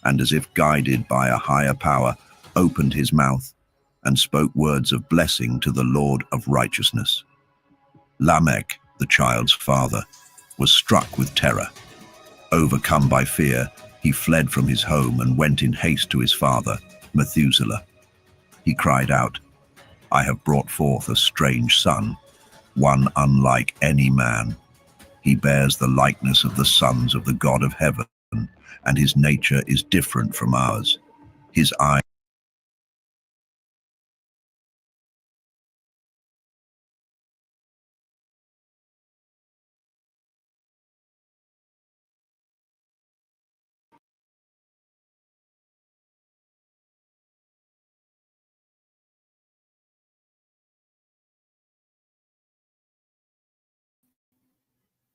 and as if guided by a higher power, opened his mouth and spoke words of blessing to the Lord of righteousness. Lamech, the child's father, was struck with terror. Overcome by fear, he fled from his home and went in haste to his father, Methuselah. He cried out, "I have brought forth a strange son, one unlike any man. He bears the likeness of the sons of the God of heaven, and his nature is different from ours. His eyes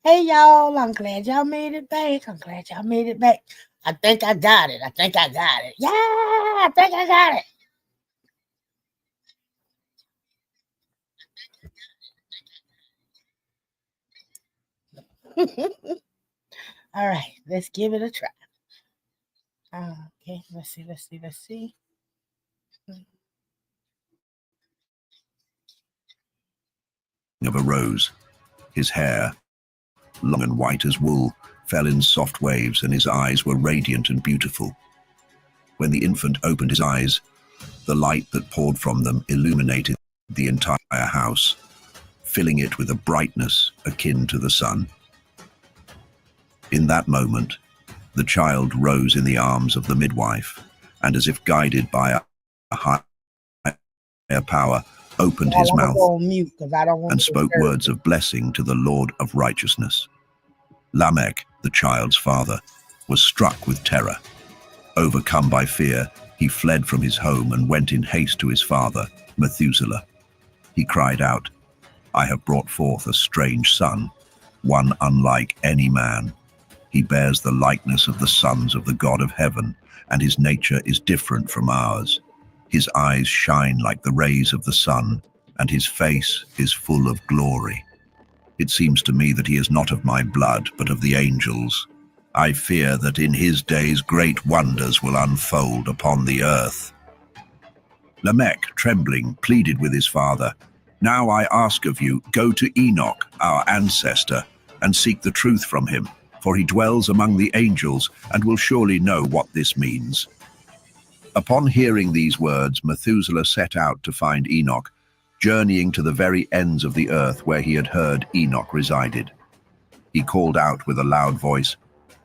Hey y'all, I'm glad y'all made it back. I think I got it. Yeah, I think I got it. All right, let's give it a try. Okay, let's see. of a rose. His hair, long and white as wool, fell in soft waves, and his eyes were radiant and beautiful. When the infant opened his eyes, the light that poured from them illuminated the entire house, filling it with a brightness akin to the sun. In that moment, the child rose in the arms of the midwife, and as if guided by a higher power, opened his mouth and spoke words of blessing to the Lord of righteousness. Lamech, the child's father, was struck with terror. Overcome by fear, he fled from his home and went in haste to his father, Methuselah. He cried out, "I have brought forth a strange son, one unlike any man. He bears the likeness of the sons of the God of heaven, and his nature is different from ours. His eyes shine like the rays of the sun, and his face is full of glory. It seems to me that he is not of my blood, but of the angels. I fear that in his days great wonders will unfold upon the earth." Lamech, trembling, pleaded with his father, "Now I ask of you, go to Enoch, our ancestor, and seek the truth from him, for he dwells among the angels and will surely know what this means." Upon hearing these words, Methuselah set out to find Enoch, journeying to the very ends of the earth where he had heard Enoch resided. He called out with a loud voice,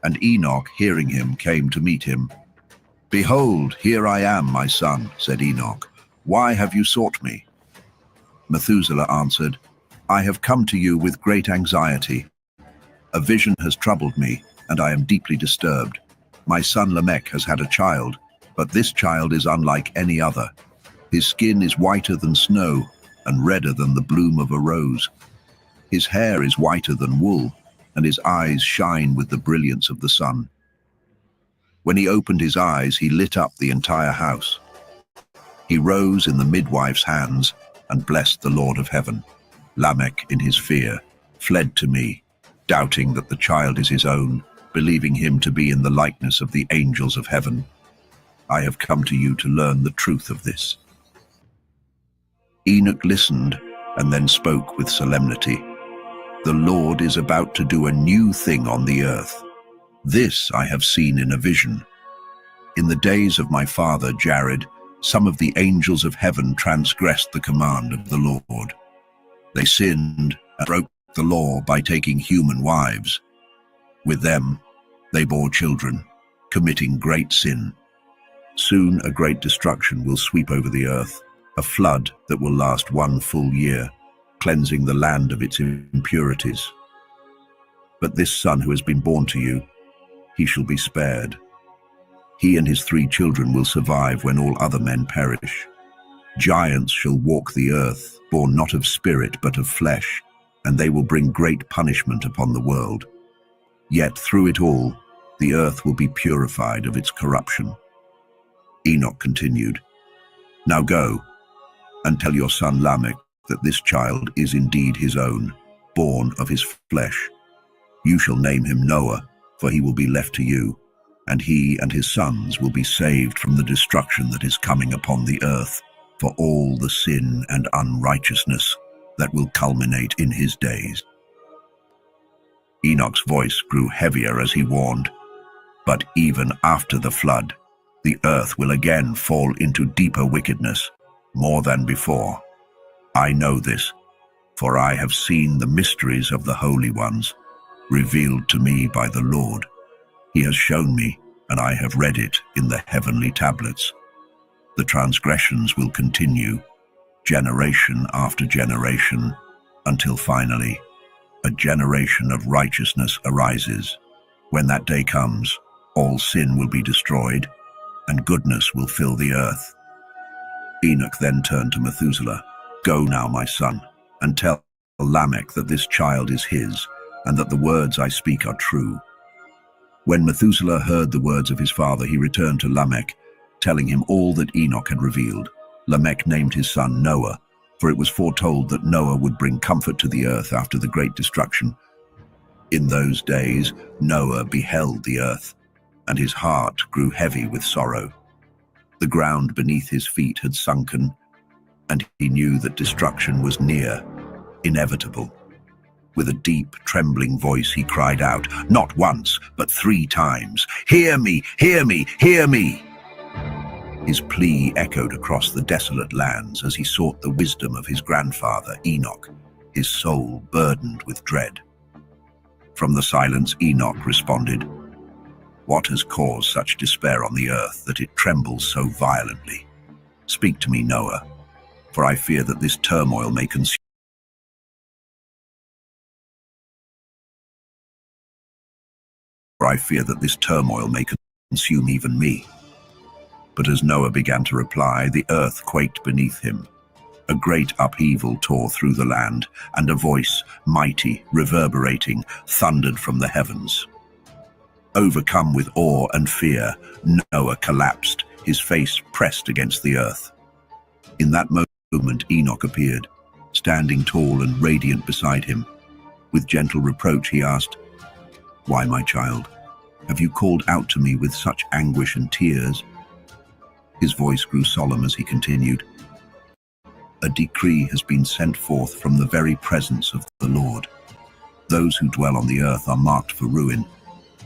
and Enoch, hearing him, came to meet him. "Behold, here I am, my son," said Enoch. "Why have you sought me?" Methuselah answered, "I have come to you with great anxiety. A vision has troubled me, and I am deeply disturbed. My son Lamech has had a child, but this child is unlike any other. His skin is whiter than snow and redder than the bloom of a rose. His hair is whiter than wool, and his eyes shine with the brilliance of the sun. When he opened his eyes, he lit up the entire house. He rose in the midwife's hands and blessed the Lord of heaven. Lamech, in his fear, fled to me, doubting that the child is his own, believing him to be in the likeness of the angels of heaven. I have come to you to learn the truth of this." Enoch listened and then spoke with solemnity. "The Lord is about to do a new thing on the earth. This I have seen in a vision. In the days of my father Jared, some of the angels of heaven transgressed the command of the Lord. They sinned and broke the law by taking human wives. With them, they bore children, committing great sin. Soon a great destruction will sweep over the earth, a flood that will last 1 full year, cleansing the land of its impurities. But this son who has been born to you, he shall be spared. He and his 3 children will survive when all other men perish. Giants shall walk the earth, born not of spirit but of flesh, and they will bring great punishment upon the world. Yet through it all, the earth will be purified of its corruption." Enoch continued, "Now go and tell your son Lamech that this child is indeed his own, born of his flesh. You shall name him Noah, for he will be left to you. and he and his sons will be saved from the destruction that is coming upon the earth for all the sin and unrighteousness that will culminate in his days. Enoch's voice grew heavier as he warned, but even after the flood, the earth will again fall into deeper wickedness, more than before. I know this, for I have seen the mysteries of the holy ones, revealed to me by the Lord. He has shown me, and I have read it in the heavenly tablets. The transgressions will continue, generation after generation, until finally, a generation of righteousness arises. When that day comes, all sin will be destroyed, and goodness will fill the earth. Enoch then turned to Methuselah. Go now, my son, and tell Lamech that this child is his, and that the words I speak are true. When Methuselah heard the words of his father, he returned to Lamech, telling him all that Enoch had revealed. Lamech named his son Noah, for it was foretold that Noah would bring comfort to the earth after the great destruction. In those days, Noah beheld the earth, and his heart grew heavy with sorrow. The ground beneath his feet had sunken, and he knew that destruction was near, inevitable. With a deep, trembling voice, he cried out, not once, but 3 times, "Hear me, hear me, hear me!" His plea echoed across the desolate lands as he sought the wisdom of his grandfather, Enoch, his soul burdened with dread. From the silence, Enoch responded, "What has caused such despair on the earth that it trembles so violently? Speak to me, Noah, for I fear that this turmoil may consume even me." But as Noah began to reply, the earth quaked beneath him. A great upheaval tore through the land, and a voice, mighty, reverberating, thundered from the heavens. Overcome with awe and fear, Noah collapsed, his face pressed against the earth. In that moment, Enoch appeared, standing tall and radiant beside him. With gentle reproach, he asked, "Why, my child, have you called out to me with such anguish and tears?" His voice grew solemn as he continued, "A decree has been sent forth from the very presence of the Lord. Those who dwell on the earth are marked for ruin,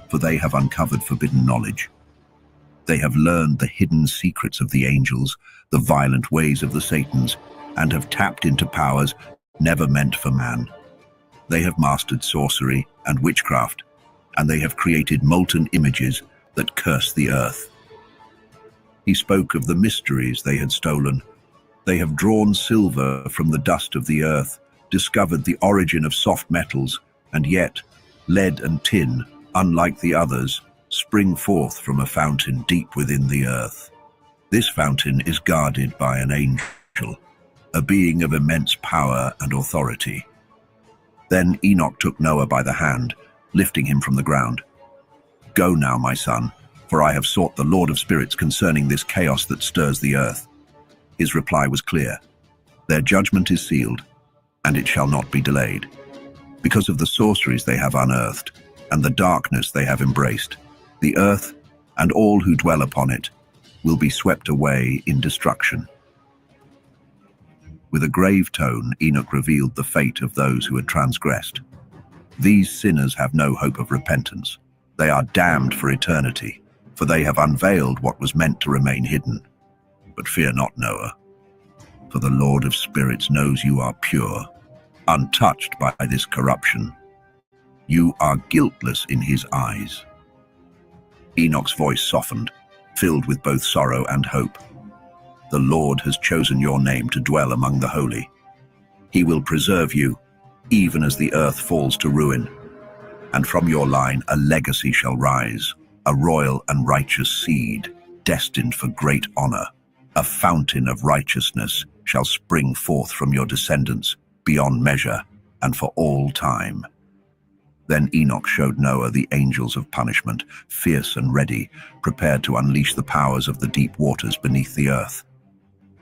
for they have uncovered forbidden knowledge. They have learned the hidden secrets of the angels, the violent ways of the Satans, and have tapped into powers never meant for man. They have mastered sorcery and witchcraft, and they have created molten images that curse the earth." He spoke of the mysteries they had stolen. They have drawn silver from the dust of the earth, discovered the origin of soft metals, and yet lead and tin, unlike the others, spring forth from a fountain deep within the earth. This fountain is guarded by an angel, a being of immense power and authority. Then Enoch took Noah by the hand, lifting him from the ground. "Go now, my son, for I have sought the Lord of Spirits concerning this chaos that stirs the earth." His reply was clear. "Their judgment is sealed, and it shall not be delayed. Because of the sorceries they have unearthed, and the darkness they have embraced, the earth and all who dwell upon it will be swept away in destruction." With a grave tone, Enoch revealed the fate of those who had transgressed. "These sinners have no hope of repentance. They are damned for eternity, for they have unveiled what was meant to remain hidden. But fear not, Noah, for the Lord of Spirits knows you are pure, untouched by this corruption. You are guiltless in his eyes." Enoch's voice softened, filled with both sorrow and hope. "The Lord has chosen your name to dwell among the holy. He will preserve you, even as the earth falls to ruin. And from your line a legacy shall rise, a royal and righteous seed, destined for great honor. A fountain of righteousness shall spring forth from your descendants, beyond measure and for all time." Then Enoch showed Noah the angels of punishment, fierce and ready, prepared to unleash the powers of the deep waters beneath the earth.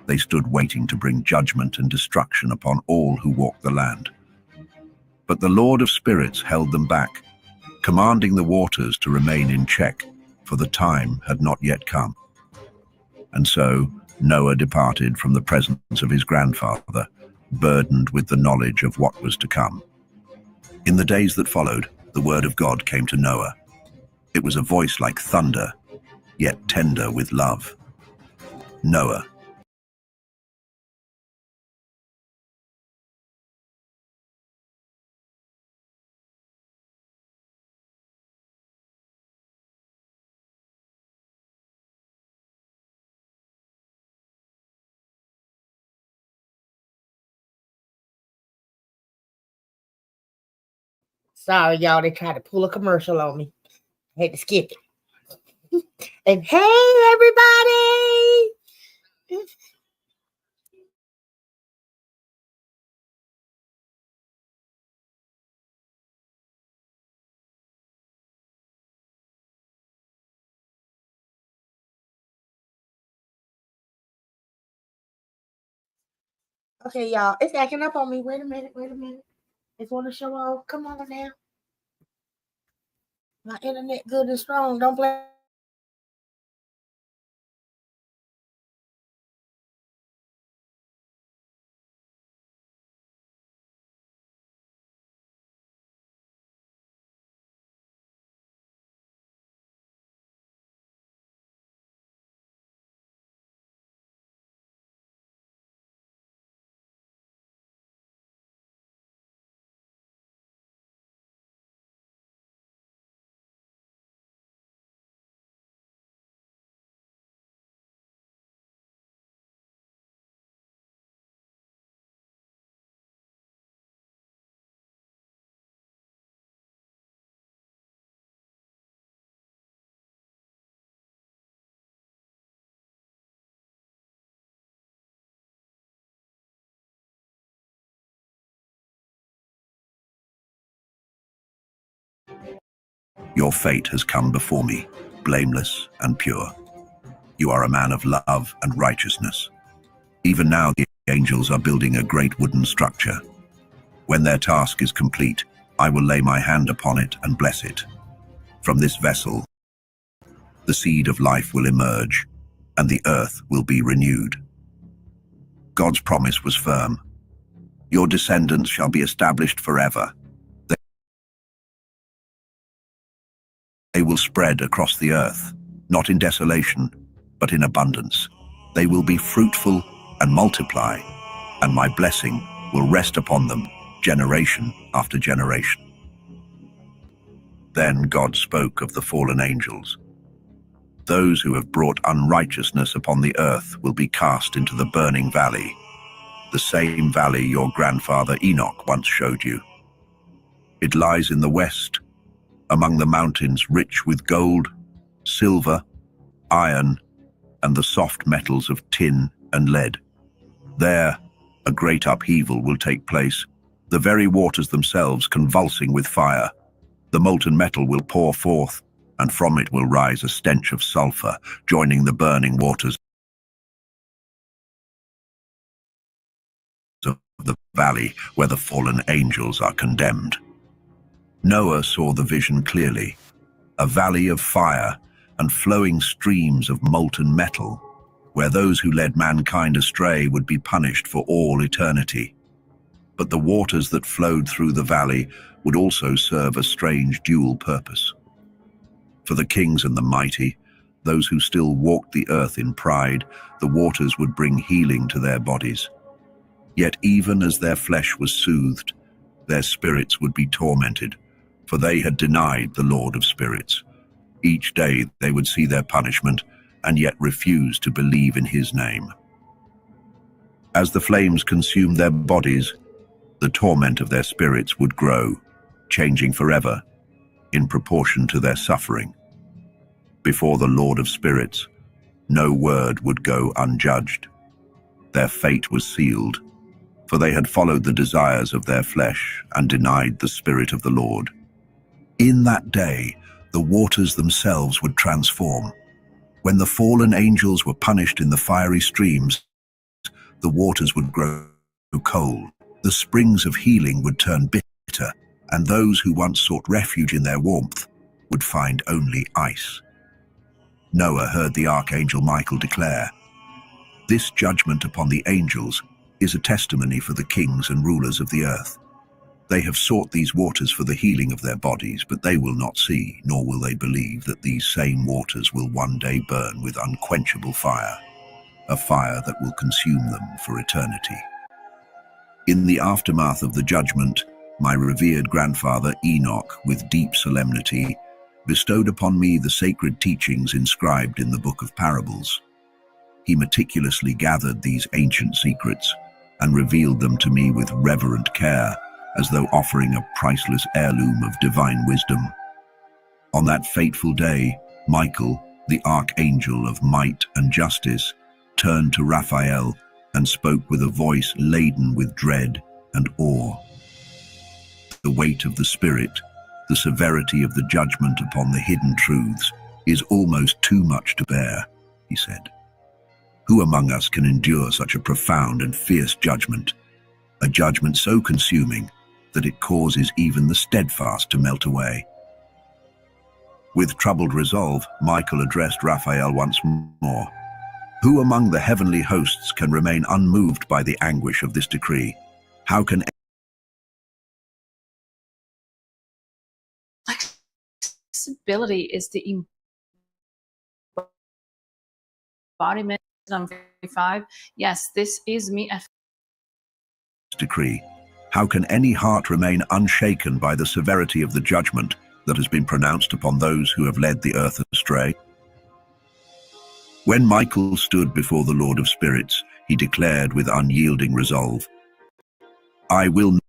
They stood waiting to bring judgment and destruction upon all who walk the land. But the Lord of Spirits held them back, commanding the waters to remain in check, for the time had not yet come. And so Noah departed from the presence of his grandfather, burdened with the knowledge of what was to come. In the days that followed, the word of God came to Noah. It was a voice like thunder, yet tender with love. Noah. Sorry, y'all. They tried to pull a commercial on me. I had to skip it. And hey, everybody! Okay, y'all. It's acting up on me. Wait a minute. It's want to show off. Come on now. My internet good and strong. Don't play. Your fate has come before me, blameless and pure. You are a man of love and righteousness. Even now the angels are building a great wooden structure. When their task is complete, I will lay my hand upon it and bless it. From this vessel, the seed of life will emerge, and the earth will be renewed. God's promise was firm. Your descendants shall be established forever. They will spread across the earth, not in desolation, but in abundance. They will be fruitful and multiply, and my blessing will rest upon them generation after generation. Then God spoke of the fallen angels. Those who have brought unrighteousness upon the earth will be cast into the burning valley, the same valley your grandfather Enoch once showed you. It lies in the west, among the mountains rich with gold, silver, iron, and the soft metals of tin and lead. There, a great upheaval will take place, the very waters themselves convulsing with fire. The molten metal will pour forth, and from it will rise a stench of sulfur, joining the burning waters of the valley where the fallen angels are condemned. Noah saw the vision clearly, a valley of fire and flowing streams of molten metal, where those who led mankind astray would be punished for all eternity. But the waters that flowed through the valley would also serve a strange dual purpose. For the kings and the mighty, those who still walked the earth in pride, the waters would bring healing to their bodies. Yet even as their flesh was soothed, their spirits would be tormented, for they had denied the Lord of spirits. Each day they would see their punishment, and yet refuse to believe in his name. As the flames consumed their bodies, the torment of their spirits would grow, changing forever, in proportion to their suffering. Before the Lord of spirits, no word would go unjudged. Their fate was sealed, for they had followed the desires of their flesh and denied the Spirit of the Lord. In that day, the waters themselves would transform. When the fallen angels were punished in the fiery streams, the waters would grow cold. The springs of healing would turn bitter, and those who once sought refuge in their warmth would find only ice. Noah heard the archangel Michael declare, "This judgment upon the angels is a testimony for the kings and rulers of the earth. They have sought these waters for the healing of their bodies, but they will not see, nor will they believe that these same waters will one day burn with unquenchable fire, a fire that will consume them for eternity." In the aftermath of the judgment, my revered grandfather Enoch, with deep solemnity, bestowed upon me the sacred teachings inscribed in the Book of Parables. He meticulously gathered these ancient secrets and revealed them to me with reverent care, as though offering a priceless heirloom of divine wisdom. On that fateful day, Michael, the archangel of might and justice, turned to Raphael and spoke with a voice laden with dread and awe. "The weight of the Spirit, the severity of the judgment upon the hidden truths, is almost too much to bear," he said. "Who among us can endure such a profound and fierce judgment, a judgment so consuming that it causes even the steadfast to melt away?" With troubled resolve, Michael addressed Raphael once more. "Who among the heavenly hosts can remain unmoved by the anguish of this decree? How can flexibility is the embodiment of 5. Yes, this is me at decree? How can any heart remain unshaken by the severity of the judgment that has been pronounced upon those who have led the earth astray?" When Michael stood before the Lord of Spirits, he declared with unyielding resolve, "I will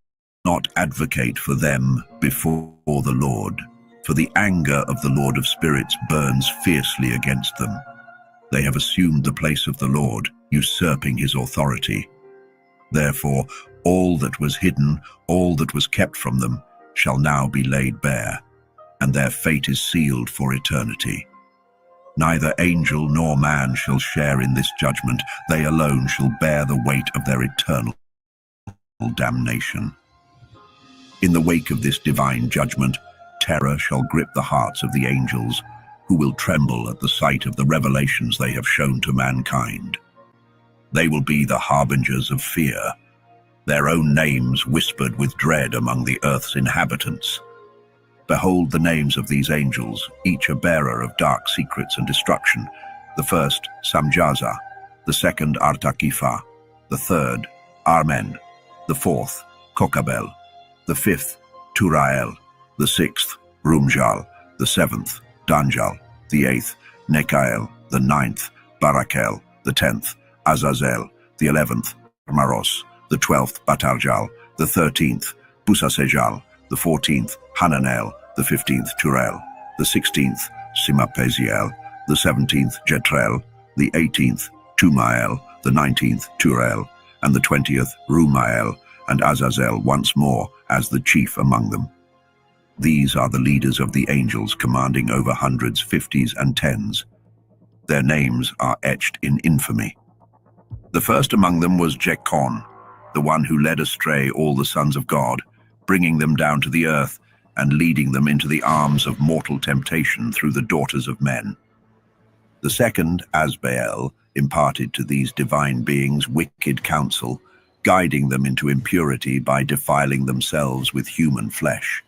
not advocate for them before the Lord, for the anger of the Lord of Spirits burns fiercely against them. They have assumed the place of the Lord, usurping his authority. Therefore, all that was hidden, all that was kept from them, shall now be laid bare, and their fate is sealed for eternity. Neither angel nor man shall share in this judgment. They alone shall bear the weight of their eternal damnation. In the wake of this divine judgment, terror shall grip the hearts of the angels, who will tremble at the sight of the revelations they have shown to mankind. They will be the harbingers of fear, their own names whispered with dread among the earth's inhabitants. Behold the names of these angels, each a bearer of dark secrets and destruction. The first, Samjaza, the second, Artakifa, the third, Armen, the fourth, Kokabel, the fifth, Turael, the sixth, Rumjal, the seventh, Danjal, the eighth, Nekael, the ninth, Barakel, the 10th, Azazel, the 11th, Maros, the 12th, Batarjal, the 13th, Busasejal, the 14th, Hananel, the 15th, Turel, the 16th, Simapeziel, the 17th, Jetrel, the 18th, Tumael, the 19th, Turel, and the 20th, Rumael, and Azazel once more as the chief among them. These are the leaders of the angels, commanding over hundreds, fifties, and tens. Their names are etched in infamy. The first among them was Jekon, the one who led astray all the sons of God, bringing them down to the earth and leading them into the arms of mortal temptation through the daughters of men. The second, Asbael, imparted to these divine beings wicked counsel, guiding them into impurity by defiling themselves with human flesh.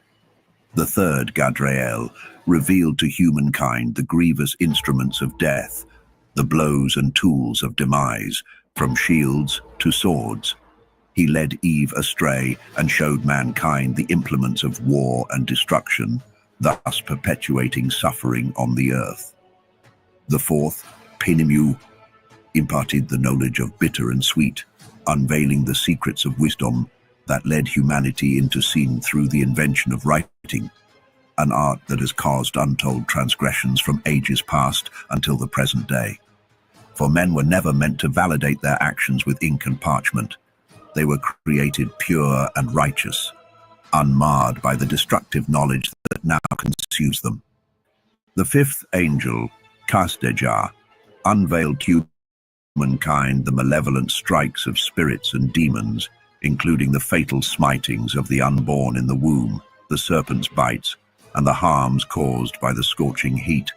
The third, Gadrael, revealed to humankind the grievous instruments of death, the blows and tools of demise, from shields to swords. He led Eve astray and showed mankind the implements of war and destruction, thus perpetuating suffering on the earth. The fourth, Penimu, imparted the knowledge of bitter and sweet, unveiling the secrets of wisdom that led humanity into sin through the invention of writing, an art that has caused untold transgressions from ages past until the present day. For men were never meant to validate their actions with ink and parchment. They were created pure and righteous, unmarred by the destructive knowledge that now consumes them. The fifth angel, Kasdejar, unveiled to humankind the malevolent strikes of spirits and demons, including the fatal smitings of the unborn in the womb, the serpent's bites, and the harms caused by the scorching heat.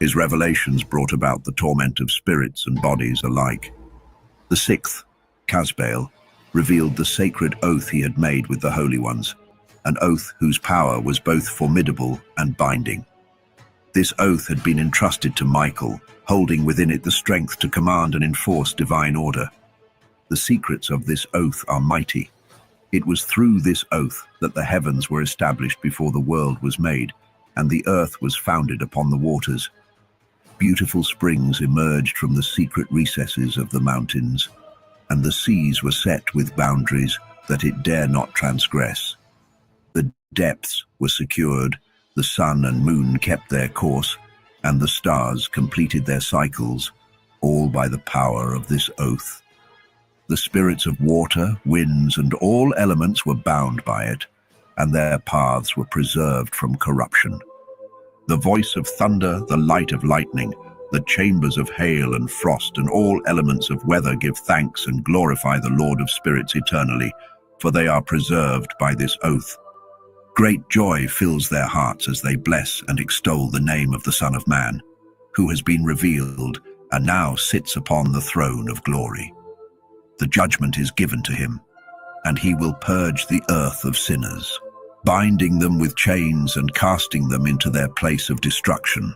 His revelations brought about the torment of spirits and bodies alike. The sixth, Casbael, revealed the sacred oath he had made with the holy ones, an oath whose power was both formidable and binding. This oath had been entrusted to Michael, holding within it the strength to command and enforce divine order. The secrets of this oath are mighty. It was through this oath that the heavens were established before the world was made, and the earth was founded upon the waters. Beautiful springs emerged from the secret recesses of the mountains, and the seas were set with boundaries that it dare not transgress. The depths were secured, the sun and moon kept their course, and the stars completed their cycles, all by the power of this oath. The spirits of water, winds, and all elements were bound by it, and their paths were preserved from corruption. The voice of thunder, the light of lightning, the chambers of hail and frost, and all elements of weather give thanks and glorify the Lord of spirits eternally, for they are preserved by this oath. Great joy fills their hearts as they bless and extol the name of the Son of Man, who has been revealed and now sits upon the throne of glory. The judgment is given to him, and he will purge the earth of sinners, binding them with chains and casting them into their place of destruction.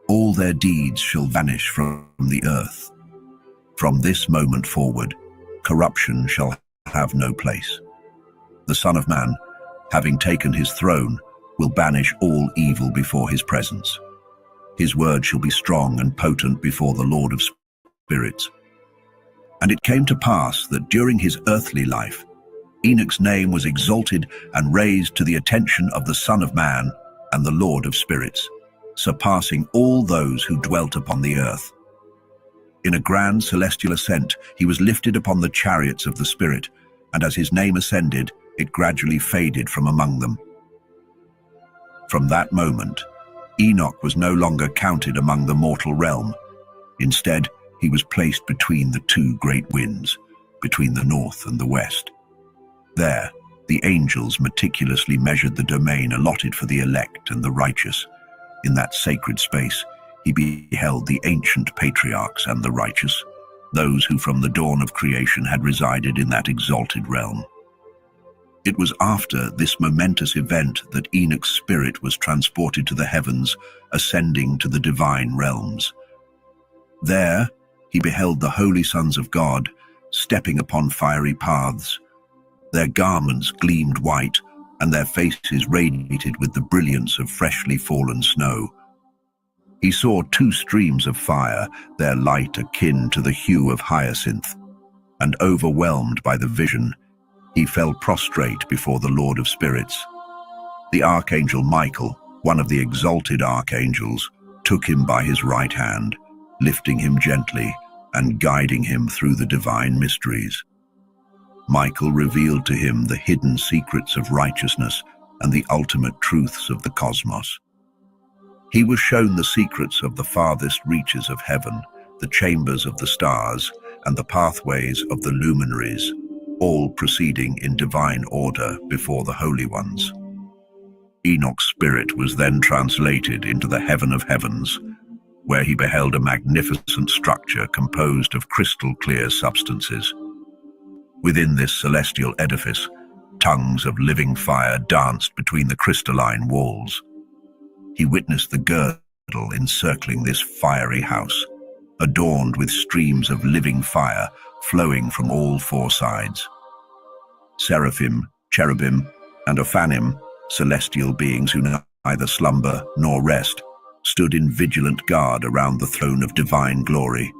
All their deeds shall vanish from the earth. From this moment forward, corruption shall have no place. The Son of Man, having taken his throne, will banish all evil before his presence. His word shall be strong and potent before the Lord of spirits. And it came to pass that during his earthly life, Enoch's name was exalted and raised to the attention of the Son of Man and the Lord of spirits, surpassing all those who dwelt upon the earth. In a grand celestial ascent, he was lifted upon the chariots of the Spirit, and as his name ascended, it gradually faded from among them. From that moment, Enoch was no longer counted among the mortal realm. Instead, he was placed between the two great winds, between the north and the west. There, the angels meticulously measured the domain allotted for the elect and the righteous. In that sacred space, he beheld the ancient patriarchs and the righteous, those who from the dawn of creation had resided in that exalted realm. It was after this momentous event that Enoch's spirit was transported to the heavens, ascending to the divine realms. There, he beheld the holy sons of God, stepping upon fiery paths. Their garments gleamed white, and their faces radiated with the brilliance of freshly fallen snow. He saw two streams of fire, their light akin to the hue of hyacinth, and overwhelmed by the vision, he fell prostrate before the Lord of spirits. The archangel Michael, one of the exalted archangels, took him by his right hand, lifting him gently and guiding him through the divine mysteries. Michael revealed to him the hidden secrets of righteousness and the ultimate truths of the cosmos. He was shown the secrets of the farthest reaches of heaven, the chambers of the stars, and the pathways of the luminaries, all proceeding in divine order before the holy ones. Enoch's spirit was then translated into the heaven of heavens, where he beheld a magnificent structure composed of crystal-clear substances. Within this celestial edifice, tongues of living fire danced between the crystalline walls. He witnessed the girdle encircling this fiery house, adorned with streams of living fire flowing from all four sides. Seraphim, cherubim, and Ophanim, celestial beings who neither slumber nor rest, stood in vigilant guard around the throne of divine glory.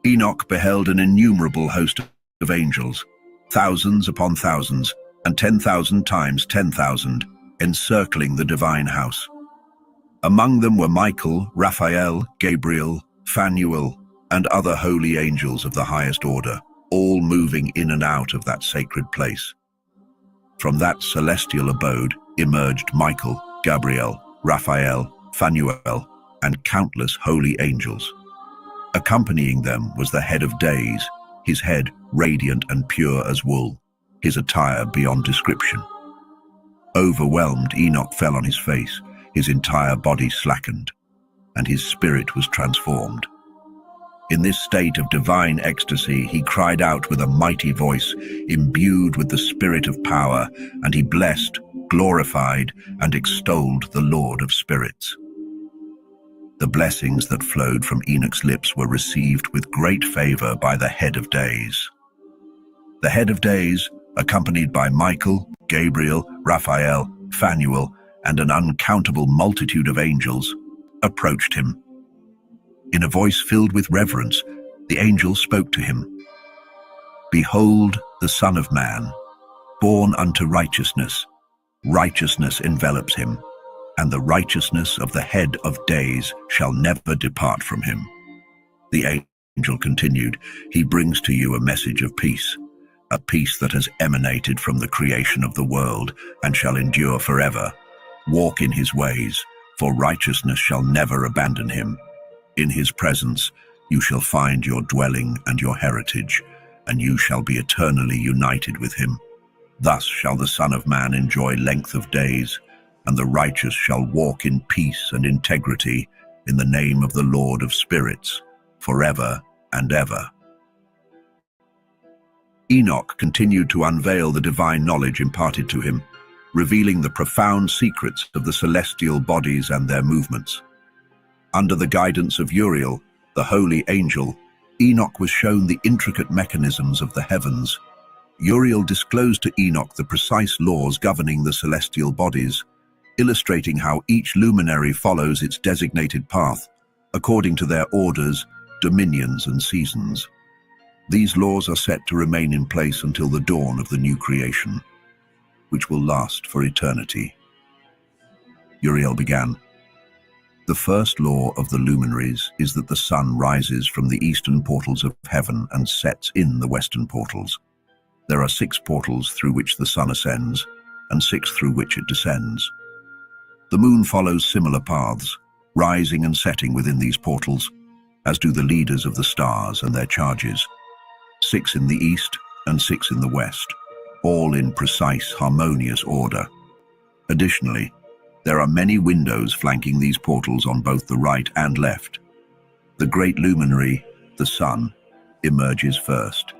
Enoch beheld an innumerable host of angels, thousands upon thousands, and 10,000 times 10,000, encircling the divine house. Among them were Michael, Raphael, Gabriel, Phanuel, and other holy angels of the highest order, all moving in and out of that sacred place. From that celestial abode emerged Michael, Gabriel, Raphael, Phanuel, and countless holy angels. Accompanying them was the head of days, his head radiant and pure as wool, his attire beyond description. Overwhelmed, Enoch fell on his face, his entire body slackened. and his spirit was transformed. In this state of divine ecstasy, he cried out with a mighty voice, imbued with the spirit of power, and he blessed, glorified, and extolled the Lord of spirits. The blessings that flowed from Enoch's lips were received with great favor by the head of days. The head of days, accompanied by Michael, Gabriel, Raphael, Phanuel, and an uncountable multitude of angels, approached him. In a voice filled with reverence, the angel spoke to him. "Behold the Son of Man, born unto righteousness. Righteousness envelops him, and the righteousness of the head of days shall never depart from him." The angel continued, "He brings to you a message of peace, a peace that has emanated from the creation of the world and shall endure forever. Walk in his ways, for righteousness shall never abandon him. In his presence you shall find your dwelling and your heritage, and you shall be eternally united with him. Thus shall the Son of Man enjoy length of days, and the righteous shall walk in peace and integrity in the name of the Lord of spirits, forever and ever." Enoch continued to unveil the divine knowledge imparted to him, revealing the profound secrets of the celestial bodies and their movements. Under the guidance of Uriel, the holy angel, Enoch was shown the intricate mechanisms of the heavens. Uriel disclosed to Enoch the precise laws governing the celestial bodies, illustrating how each luminary follows its designated path, according to their orders, dominions, and seasons. These laws are set to remain in place until the dawn of the new creation, which will last for eternity. Uriel began, "The first law of the luminaries is that the sun rises from the eastern portals of heaven and sets in the western portals. There are 6 portals through which the sun ascends, and 6 through which it descends. The moon follows similar paths, rising and setting within these portals, as do the leaders of the stars and their charges. 6 in the east and 6 in the west, all in precise, harmonious order. Additionally, there are many windows flanking these portals on both the right and left. The great luminary, the sun, emerges first.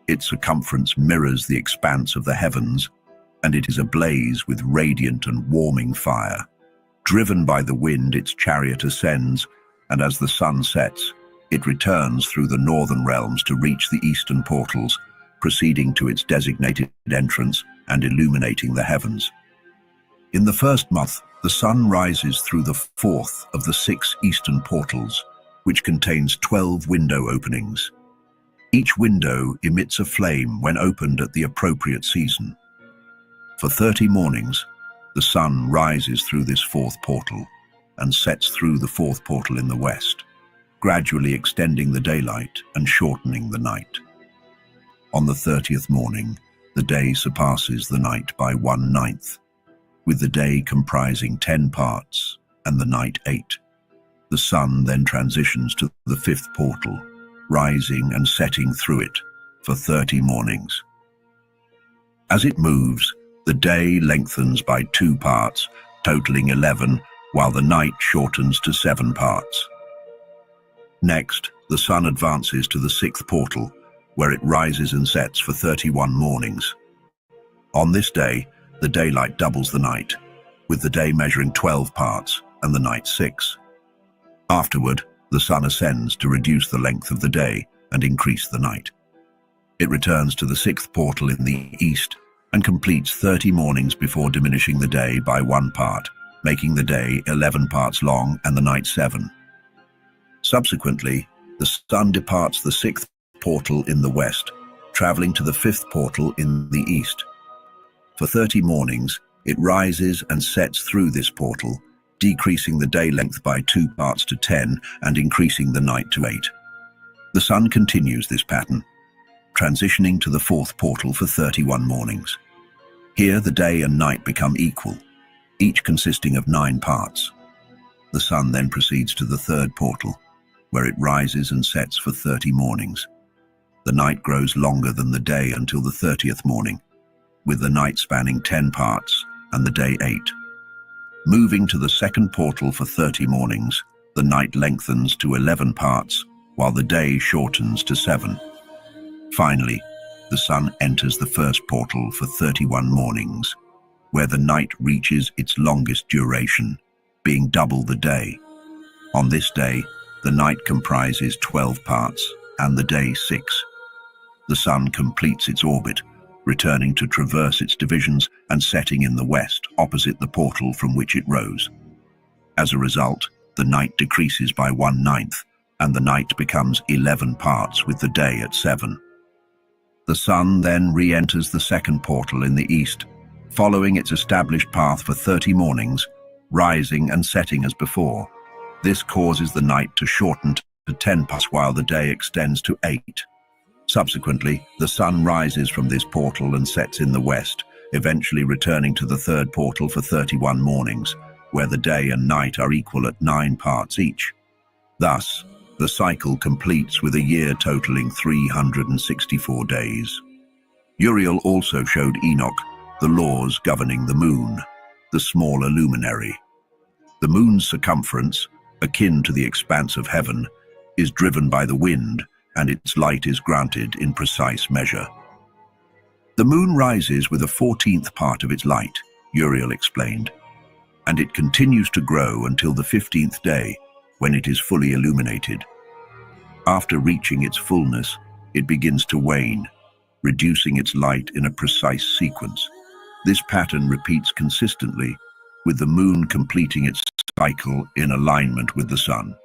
Its circumference mirrors the expanse of the heavens, and it is ablaze with radiant and warming fire. Driven by the wind, its chariot ascends, and as the sun sets, it returns through the northern realms to reach the eastern portals, proceeding to its designated entrance and illuminating the heavens. In the first month, the sun rises through the 4th of the 6 eastern portals, which contains 12 window openings. Each window emits a flame when opened at the appropriate season. For 30 mornings, the sun rises through this 4th portal and sets through the 4th portal in the west, gradually extending the daylight and shortening the night. On the 30th morning, the day surpasses the night by 1/9, with the day comprising 10 parts and the night 8. The sun then transitions to the 5th portal, rising and setting through it for 30 mornings. As it moves, the day lengthens by 2 parts, totaling 11, while the night shortens to 7 parts. Next, the sun advances to the 6th portal, where it rises and sets for 31 mornings. On this day, the daylight doubles the night, with the day measuring 12 parts and the night 6. Afterward, the sun ascends to reduce the length of the day and increase the night. It returns to the 6th portal in the east and completes 30 mornings before diminishing the day by 1 part, making the day 11 parts long and the night 7. Subsequently, the sun departs the 6th portal in the west, traveling to the 5th portal in the east. For 30 mornings, it rises and sets through this portal, decreasing the day length by 2 parts to 10 and increasing the night to 8. The sun continues this pattern, transitioning to the 4th portal for 31 mornings. Here, the day and night become equal, each consisting of 9 parts. The sun then proceeds to the 3rd portal, where it rises and sets for 30 mornings. The night grows longer than the day until the 30th morning, with the night spanning 10 parts and the day 8. Moving to the 2nd portal for 30 mornings, The night lengthens to 11 parts, while the day shortens to 7. Finally, the sun enters the first portal for 31 mornings, where the night reaches its longest duration, being double the day. On this day, the night comprises 12 parts, and the day 6. The sun completes its orbit, returning to traverse its divisions and setting in the west, opposite the portal from which it rose. As a result, the night decreases by 1/9, and the night becomes 11 parts with the day at 7. The sun then re-enters the second portal in the east, following its established path for 30 mornings, rising and setting as before. This causes the night to shorten to 10 parts while the day extends to 8. Subsequently, the sun rises from this portal and sets in the west, eventually returning to the third portal for 31 mornings, where the day and night are equal at 9 parts each. Thus, the cycle completes with a year totaling 364 days. Uriel also showed Enoch the laws governing the moon, the smaller luminary. The moon's circumference, akin to the expanse of heaven, is driven by the wind, and its light is granted in precise measure. The moon rises with a 14th part of its light, Uriel explained, and it continues to grow until the 15th day, when it is fully illuminated. After reaching its fullness, it begins to wane, reducing its light in a precise sequence. This pattern repeats consistently, with the moon completing its cycle in alignment with the sun.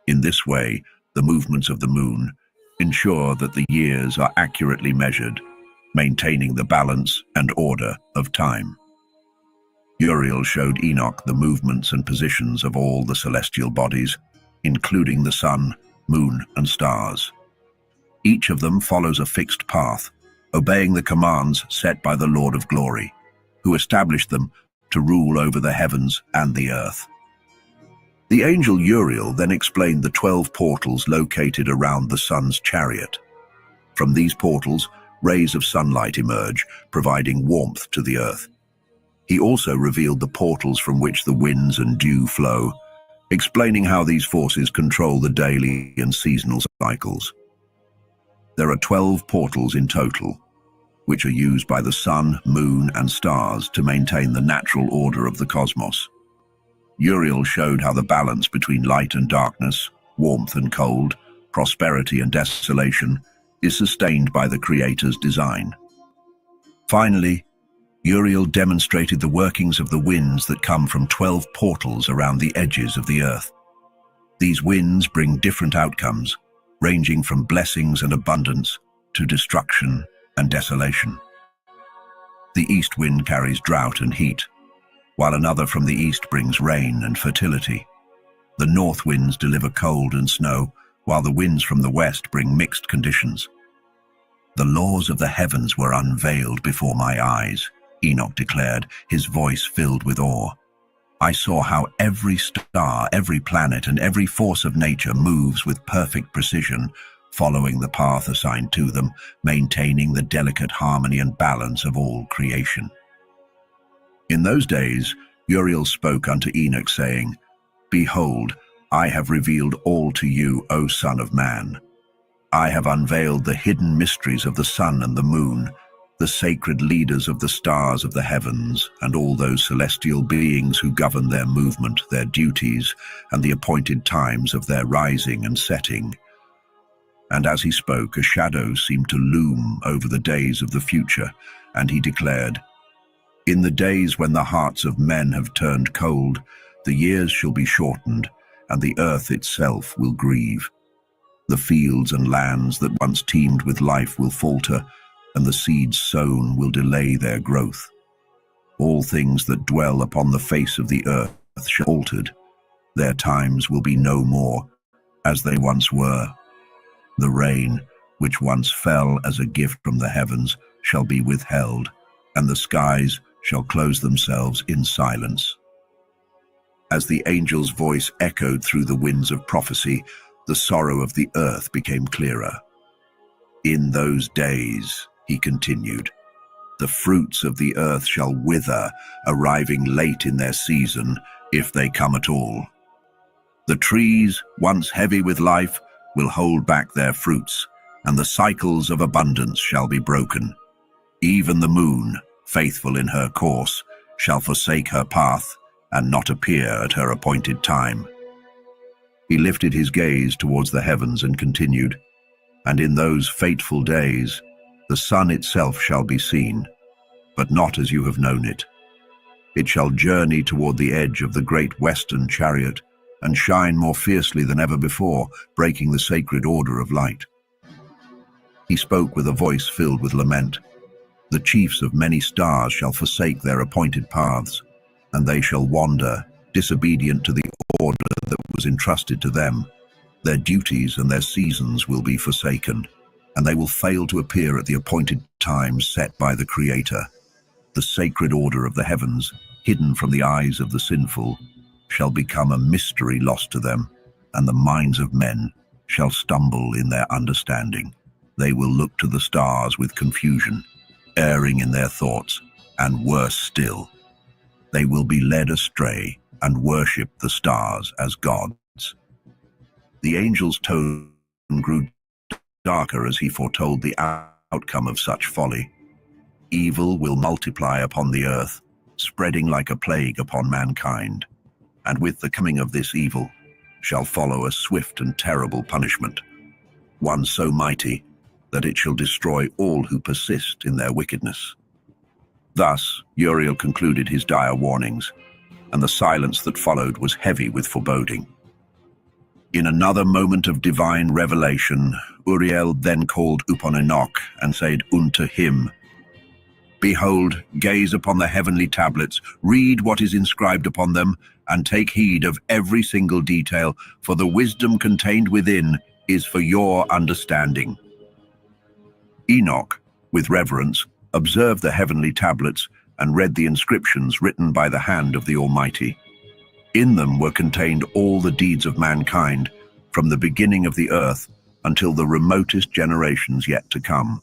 In this way, the movements of the moon ensure that the years are accurately measured, maintaining the balance and order of time. Uriel showed Enoch the movements and positions of all the celestial bodies, including the sun, moon, and stars. Each of them follows a fixed path, obeying the commands set by the Lord of Glory, who established them to rule over the heavens and the earth. The angel Uriel then explained the 12 portals located around the sun's chariot. From these portals, rays of sunlight emerge, providing warmth to the earth. He also revealed the portals from which the winds and dew flow, explaining how these forces control the daily and seasonal cycles. There are 12 portals in total, which are used by the sun, moon, and stars to maintain the natural order of the cosmos. Uriel showed how the balance between light and darkness, warmth and cold, prosperity and desolation is sustained by the Creator's design. Finally, Uriel demonstrated the workings of the winds that come from 12 portals around the edges of the earth. These winds bring different outcomes, ranging from blessings and abundance to destruction and desolation. The east wind carries drought and heat, while another from the east brings rain and fertility. The north winds deliver cold and snow, while the winds from the west bring mixed conditions. The laws of the heavens were unveiled before my eyes, Enoch declared, his voice filled with awe. I saw how every star, every planet, and every force of nature moves with perfect precision, following the path assigned to them, maintaining the delicate harmony and balance of all creation. In those days, Uriel spoke unto Enoch, saying, Behold, I have revealed all to you, O Son of Man. I have unveiled the hidden mysteries of the sun and the moon, the sacred leaders of the stars of the heavens, and all those celestial beings who govern their movement, their duties, and the appointed times of their rising and setting. And as he spoke, a shadow seemed to loom over the days of the future, and he declared, In the days when the hearts of men have turned cold, the years shall be shortened, and the earth itself will grieve. The fields and lands that once teemed with life will falter, and the seeds sown will delay their growth. All things that dwell upon the face of the earth shall be altered. Their times will be no more as they once were. The rain, which once fell as a gift from the heavens, shall be withheld, and the skies shall close themselves in silence. As the angel's voice echoed through the winds of prophecy, the sorrow of the earth became clearer. In those days, he continued, the fruits of the earth shall wither, arriving late in their season, if they come at all. The trees, once heavy with life, will hold back their fruits, and the cycles of abundance shall be broken. Even the moon, faithful in her course, shall forsake her path and not appear at her appointed time. He lifted his gaze towards the heavens and continued, "And in those fateful days, the sun itself shall be seen, but not as you have known it. It shall journey toward the edge of the great western chariot and shine more fiercely than ever before, breaking the sacred order of light." He spoke with a voice filled with lament. "The chiefs of many stars shall forsake their appointed paths, and they shall wander, disobedient to the order that was entrusted to them. Their duties and their seasons will be forsaken, and they will fail to appear at the appointed times set by the Creator. The sacred order of the heavens, hidden from the eyes of the sinful, shall become a mystery lost to them, and the minds of men shall stumble in their understanding. They will look to the stars with confusion, erring in their thoughts, and worse still, they will be led astray and worship the stars as gods." The angel's tone grew darker as he foretold the outcome of such folly. Evil will multiply upon the earth, spreading like a plague upon mankind, and with the coming of this evil shall follow a swift and terrible punishment, one so mighty that it shall destroy all who persist in their wickedness. Thus, Uriel concluded his dire warnings, and the silence that followed was heavy with foreboding. In another moment of divine revelation, Uriel then called upon Enoch and said unto him, "Behold, gaze upon the heavenly tablets, read what is inscribed upon them, and take heed of every single detail, for the wisdom contained within is for your understanding." Enoch, with reverence, observed the heavenly tablets and read the inscriptions written by the hand of the Almighty. In them were contained all the deeds of mankind, from the beginning of the earth until the remotest generations yet to come.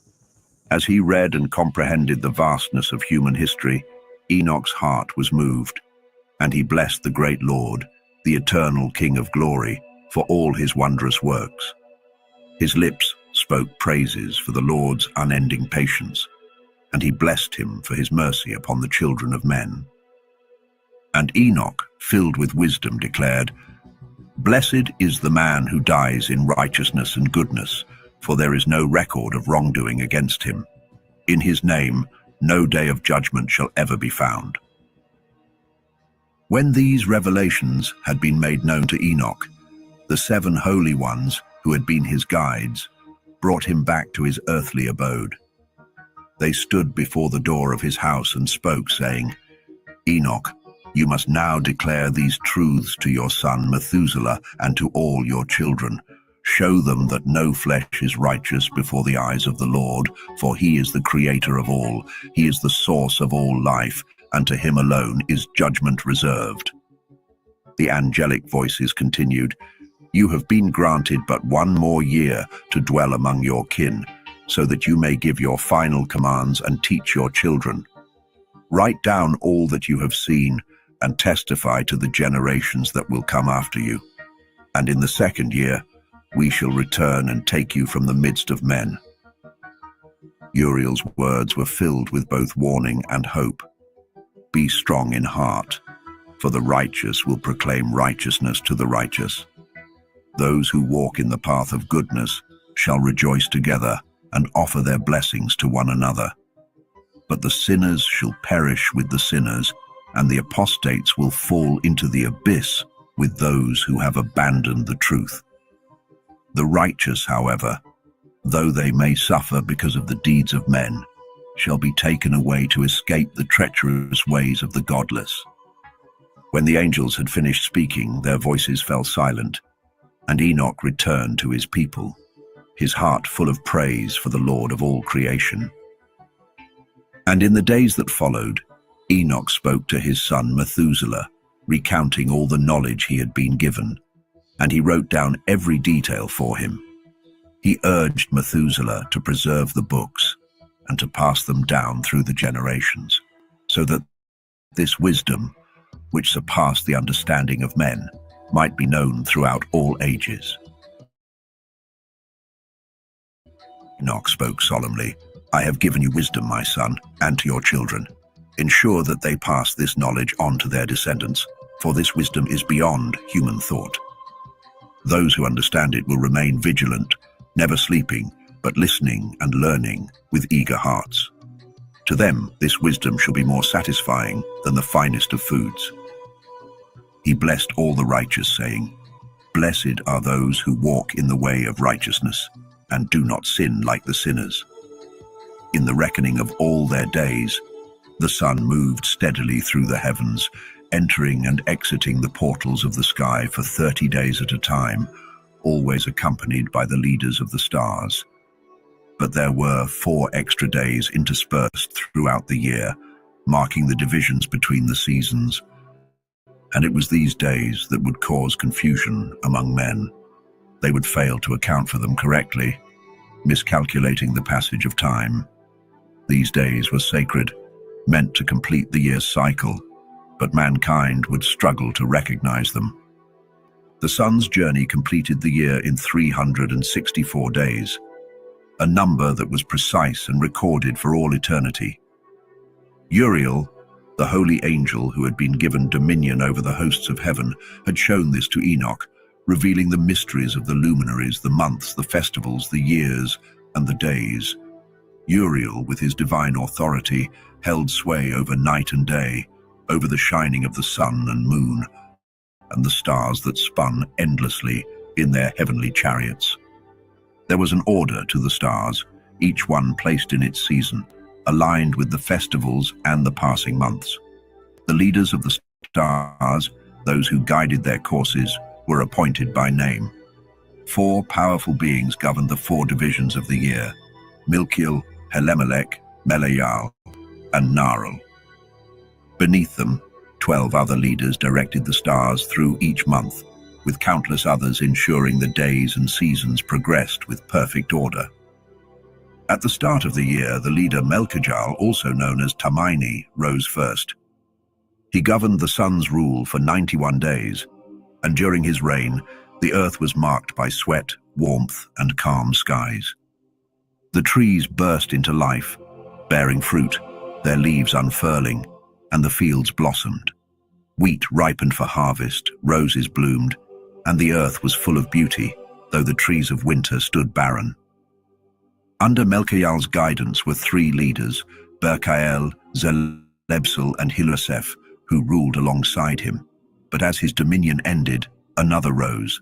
As he read and comprehended the vastness of human history, Enoch's heart was moved, and he blessed the great Lord, the eternal King of glory, for all his wondrous works. His lips spoke praises for the Lord's unending patience, and he blessed him for his mercy upon the children of men. And Enoch, filled with wisdom, declared, "Blessed is the man who dies in righteousness and goodness, for there is no record of wrongdoing against him. In his name no day of judgment shall ever be found." When these revelations had been made known to Enoch, the 7 holy ones, who had been his guides, brought him back to his earthly abode. They stood before the door of his house and spoke, saying, "Enoch, you must now declare these truths to your son Methuselah and to all your children. Show them that no flesh is righteous before the eyes of the Lord, for he is the creator of all, he is the source of all life, and to him alone is judgment reserved." The angelic voices continued, "You have been granted but 1 more year to dwell among your kin, so that you may give your final commands and teach your children. Write down all that you have seen and testify to the generations that will come after you. And in the 2nd year, we shall return and take you from the midst of men." Uriel's words were filled with both warning and hope. "Be strong in heart, for the righteous will proclaim righteousness to the righteous. Those who walk in the path of goodness shall rejoice together and offer their blessings to one another. But the sinners shall perish with the sinners, and the apostates will fall into the abyss with those who have abandoned the truth. The righteous, however, though they may suffer because of the deeds of men, shall be taken away to escape the treacherous ways of the godless." When the angels had finished speaking, their voices fell silent, and Enoch returned to his people, his heart full of praise for the Lord of all creation. And in the days that followed, Enoch spoke to his son Methuselah, recounting all the knowledge he had been given, and he wrote down every detail for him. He urged Methuselah to preserve the books and to pass them down through the generations, so that this wisdom, which surpassed the understanding of men, might be known throughout all ages. Enoch spoke solemnly, "I have given you wisdom, my son, and to your children. Ensure that they pass this knowledge on to their descendants, for this wisdom is beyond human thought. Those who understand it will remain vigilant, never sleeping, but listening and learning with eager hearts. To them, this wisdom shall be more satisfying than the finest of foods." He blessed all the righteous, saying, "Blessed are those who walk in the way of righteousness, and do not sin like the sinners." In the reckoning of all their days, the sun moved steadily through the heavens, entering and exiting the portals of the sky for 30 days at a time, always accompanied by the leaders of the stars. But there were 4 extra days interspersed throughout the year, marking the divisions between the seasons. And it was these days that would cause confusion among men. They would fail to account for them correctly, miscalculating the passage of time. These days were sacred, meant to complete the year's cycle, but mankind would struggle to recognize them. The sun's journey completed the year in 364 days, a number that was precise and recorded for all eternity. Uriel, the holy angel who had been given dominion over the hosts of heaven, had shown this to Enoch, revealing the mysteries of the luminaries, the months, the festivals, the years, and the days. Uriel, with his divine authority, held sway over night and day, over the shining of the sun and moon, and the stars that spun endlessly in their heavenly chariots. There was an order to the stars, each one placed in its season, aligned with the festivals and the passing months. The leaders of the stars, those who guided their courses, were appointed by name. 4 powerful beings governed the 4 divisions of the year: Milkiel, Helemelech, Melayal, and Narel. Beneath them, 12 other leaders directed the stars through each month, with countless others ensuring the days and seasons progressed with perfect order. At the start of the year, the leader Melkijal, also known as Tamaini, rose first. He governed the sun's rule for 91 days, and during his reign, the earth was marked by sweat, warmth, and calm skies. The trees burst into life, bearing fruit, their leaves unfurling, and the fields blossomed. Wheat ripened for harvest, roses bloomed, and the earth was full of beauty, though the trees of winter stood barren. Under Melchial's guidance were 3 leaders, Berkael, Zelebsel, and Hilusef, who ruled alongside him. But as his dominion ended, another rose,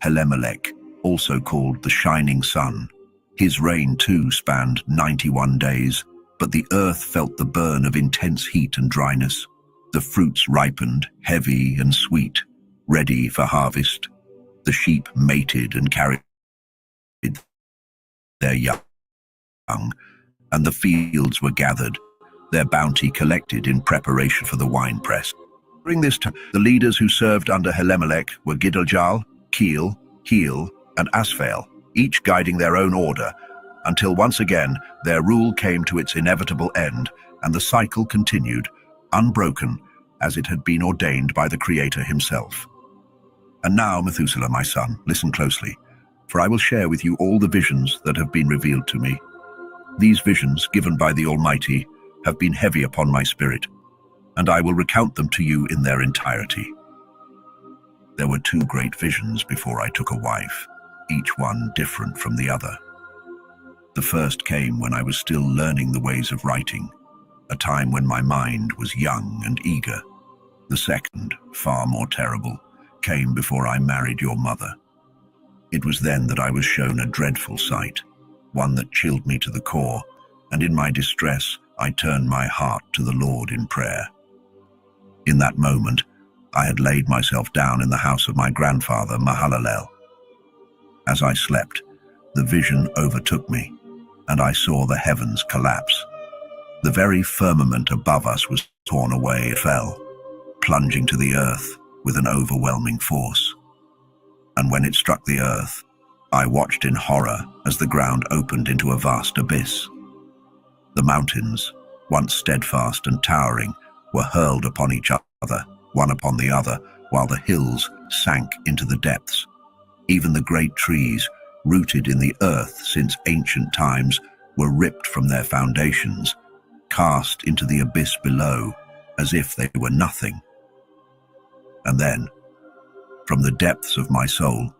Helemelech, also called the Shining Sun. His reign too spanned 91 days, but the earth felt the burn of intense heat and dryness. The fruits ripened, heavy and sweet, ready for harvest. The sheep mated and carried their young, and the fields were gathered, their bounty collected in preparation for the winepress. During this time, the leaders who served under Helemelech were Gidaljal, Keel, Heel, and Asphael, each guiding their own order, until once again their rule came to its inevitable end, and the cycle continued, unbroken, as it had been ordained by the Creator himself. And now, Methuselah, my son, listen closely, for I will share with you all the visions that have been revealed to me. These visions, given by the Almighty, have been heavy upon my spirit, and I will recount them to you in their entirety. There were 2 great visions before I took a wife, each one different from the other. The first came when I was still learning the ways of writing, a time when my mind was young and eager. The second, far more terrible, came before I married your mother. It was then that I was shown a dreadful sight, one that chilled me to the core, and in my distress, I turned my heart to the Lord in prayer. In that moment, I had laid myself down in the house of my grandfather, Mahalalel. As I slept, the vision overtook me, and I saw the heavens collapse. The very firmament above us was torn away. It fell, plunging to the earth with an overwhelming force. And when it struck the earth, I watched in horror as the ground opened into a vast abyss. The mountains, once steadfast and towering, were hurled upon each other, one upon the other, while the hills sank into the depths. Even the great trees, rooted in the earth since ancient times, were ripped from their foundations, cast into the abyss below, as if they were nothing. And then, from the depths of my soul,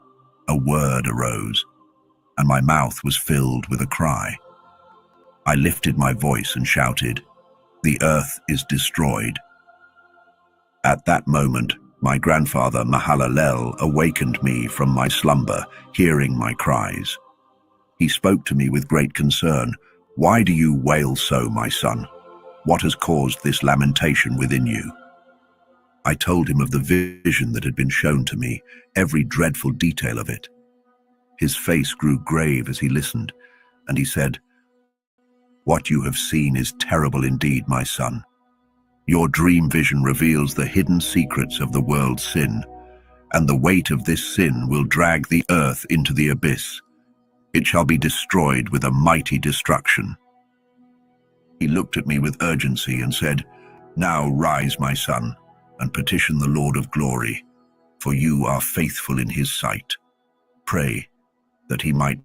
a word arose, and my mouth was filled with a cry. I lifted my voice and shouted, "The earth is destroyed." At that moment, my grandfather Mahalalel awakened me from my slumber, hearing my cries. He spoke to me with great concern. "Why do you wail so, my son? What has caused this lamentation within you?" I told him of the vision that had been shown to me, every dreadful detail of it. His face grew grave as he listened, and he said, "What you have seen is terrible indeed, my son. Your dream vision reveals the hidden secrets of the world's sin, and the weight of this sin will drag the earth into the abyss. It shall be destroyed with a mighty destruction." He looked at me with urgency and said, "Now rise, my son, and petition the Lord of glory, for you are faithful in his sight. Pray that he might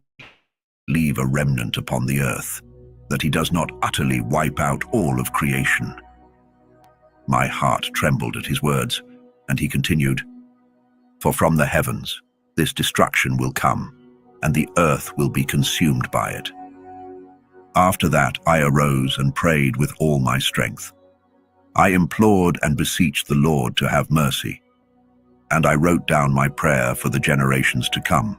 leave a remnant upon the earth, that he does not utterly wipe out all of creation." My heart trembled at his words, and he continued, "For from the heavens this destruction will come, and the earth will be consumed by it." After that I arose and prayed with all my strength. I implored and beseeched the Lord to have mercy, and I wrote down my prayer for the generations to come.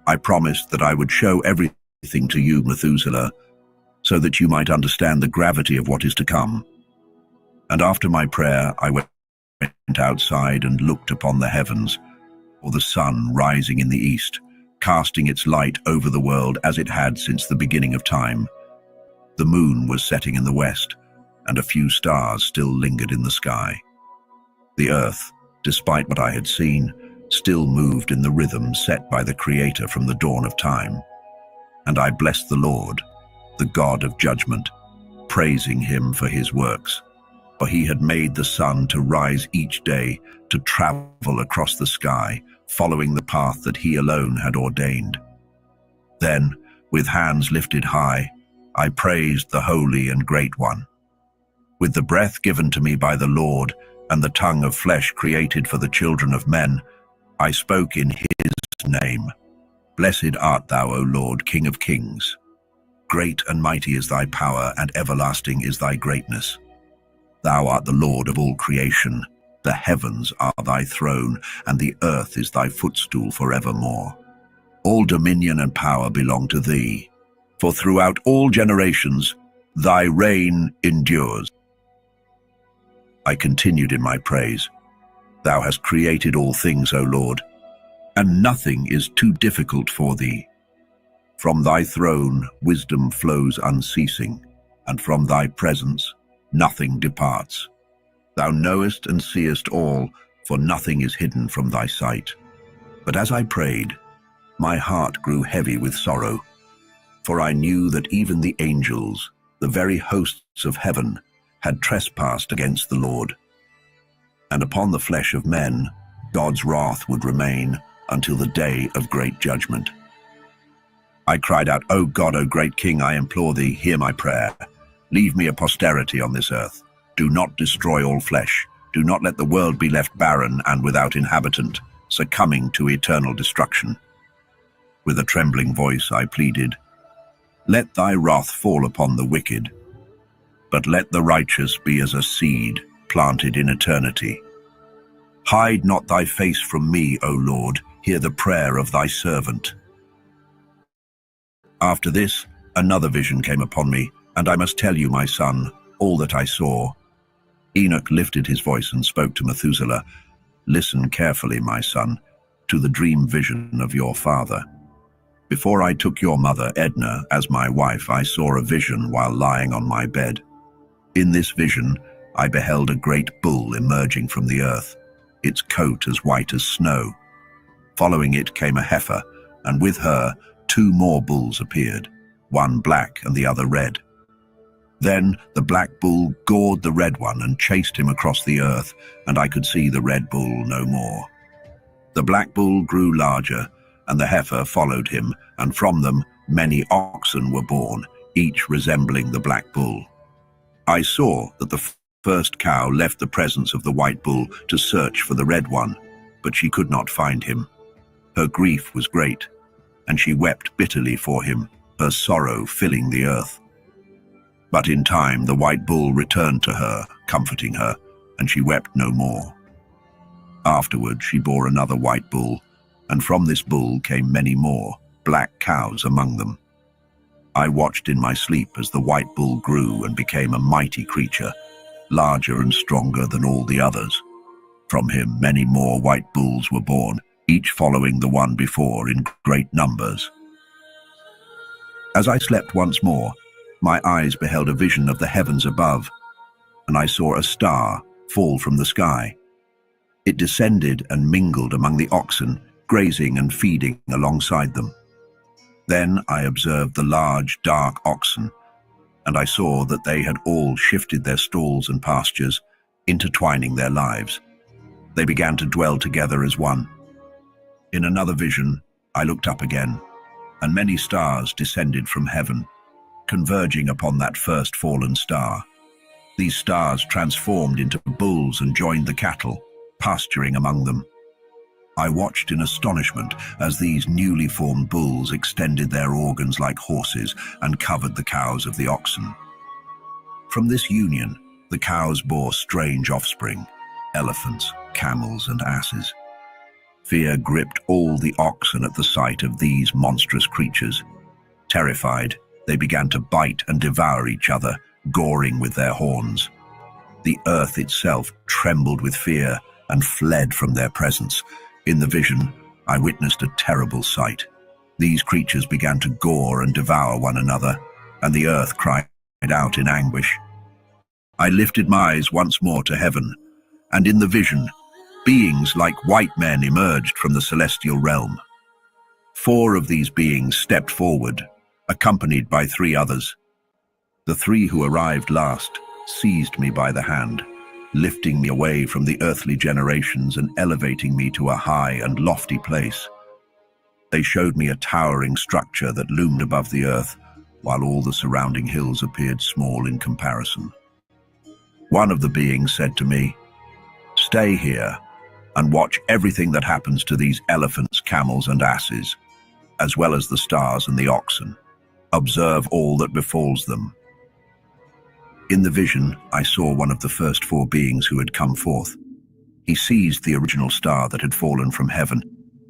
I promised that I would show everything to you, Methuselah, so that you might understand the gravity of what is to come. And after my prayer, I went outside and looked upon the heavens, or the sun rising in the east, casting its light over the world as it had since the beginning of time. The moon was setting in the west, and a few stars still lingered in the sky. The earth, despite what I had seen, still moved in the rhythm set by the Creator from the dawn of time. And I blessed the Lord, the God of judgment, praising him for his works. For he had made the sun to rise each day, to travel across the sky, following the path that he alone had ordained. Then, with hands lifted high, I praised the Holy and Great One. With the breath given to me by the Lord, and the tongue of flesh created for the children of men, I spoke in his name. Blessed art thou, O Lord, King of kings. Great and mighty is thy power, and everlasting is thy greatness. Thou art the Lord of all creation. The heavens are thy throne, and the earth is thy footstool forevermore. All dominion and power belong to thee, for throughout all generations thy reign endures. I continued in my praise. Thou hast created all things, O Lord, and nothing is too difficult for thee. From thy throne wisdom flows unceasing, and from thy presence nothing departs. Thou knowest and seest all, for nothing is hidden from thy sight. But as I prayed, my heart grew heavy with sorrow, for I knew that even the angels, the very hosts of heaven, had trespassed against the Lord. And upon the flesh of men, God's wrath would remain until the day of great judgment. I cried out, "O God, O great King, I implore thee, hear my prayer. Leave me a posterity on this earth. Do not destroy all flesh. Do not let the world be left barren and without inhabitant, succumbing to eternal destruction." With a trembling voice I pleaded, "Let thy wrath fall upon the wicked, but let the righteous be as a seed planted in eternity. Hide not thy face from me, O Lord. Hear the prayer of thy servant." After this, another vision came upon me, and I must tell you, my son, all that I saw. Enoch lifted his voice and spoke to Methuselah, "Listen carefully, my son, to the dream vision of your father. Before I took your mother, Edna, as my wife, I saw a vision while lying on my bed. In this vision, I beheld a great bull emerging from the earth, its coat as white as snow. Following it came a heifer, and with her 2 more bulls appeared, one black and the other red. Then the black bull gored the red one and chased him across the earth, and I could see the red bull no more. The black bull grew larger, and the heifer followed him, and from them many oxen were born, each resembling the black bull. I saw that the first cow left the presence of the white bull to search for the red one, but she could not find him. Her grief was great, and she wept bitterly for him, her sorrow filling the earth. But in time the white bull returned to her, comforting her, and she wept no more. Afterward she bore another white bull, and from this bull came many more, black cows among them. I watched in my sleep as the white bull grew and became a mighty creature, larger and stronger than all the others. From him many more white bulls were born, each following the one before in great numbers. As I slept once more, my eyes beheld a vision of the heavens above, and I saw a star fall from the sky. It descended and mingled among the oxen, grazing and feeding alongside them. Then I observed the large, dark oxen, and I saw that they had all shifted their stalls and pastures, intertwining their lives. They began to dwell together as one. In another vision, I looked up again, and many stars descended from heaven, converging upon that first fallen star. These stars transformed into bulls and joined the cattle, pasturing among them. I watched in astonishment as these newly formed bulls extended their organs like horses and covered the cows of the oxen. From this union, the cows bore strange offspring, elephants, camels, and asses. Fear gripped all the oxen at the sight of these monstrous creatures. Terrified, they began to bite and devour each other, goring with their horns. The earth itself trembled with fear and fled from their presence. In the vision, I witnessed a terrible sight. These creatures began to gore and devour one another, and the earth cried out in anguish. I lifted my eyes once more to heaven, and in the vision, beings like white men emerged from the celestial realm. 4 of these beings stepped forward, accompanied by 3 others. The 3 who arrived last seized me by the hand, lifting me away from the earthly generations and elevating me to a high and lofty place. They showed me a towering structure that loomed above the earth, while all the surrounding hills appeared small in comparison. One of the beings said to me, "Stay here and watch everything that happens to these elephants, camels, and asses, as well as the stars and the oxen. Observe all that befalls them." In the vision, I saw one of the first 4 beings who had come forth. He seized the original star that had fallen from heaven,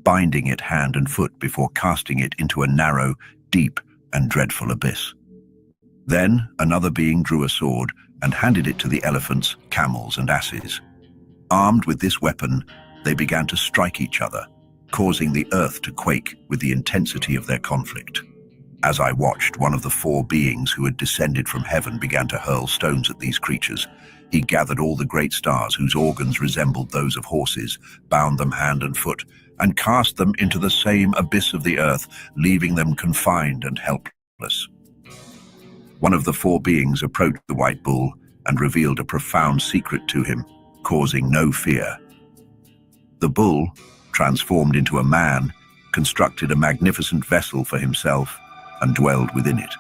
binding it hand and foot before casting it into a narrow, deep, and dreadful abyss. Then another being drew a sword and handed it to the elephants, camels, and asses. Armed with this weapon, they began to strike each other, causing the earth to quake with the intensity of their conflict. As I watched, one of the 4 beings who had descended from heaven began to hurl stones at these creatures. He gathered all the great stars whose organs resembled those of horses, bound them hand and foot, and cast them into the same abyss of the earth, leaving them confined and helpless. One of the 4 beings approached the white bull and revealed a profound secret to him, causing no fear. The bull, transformed into a man, constructed a magnificent vessel for himself and dwelled within it.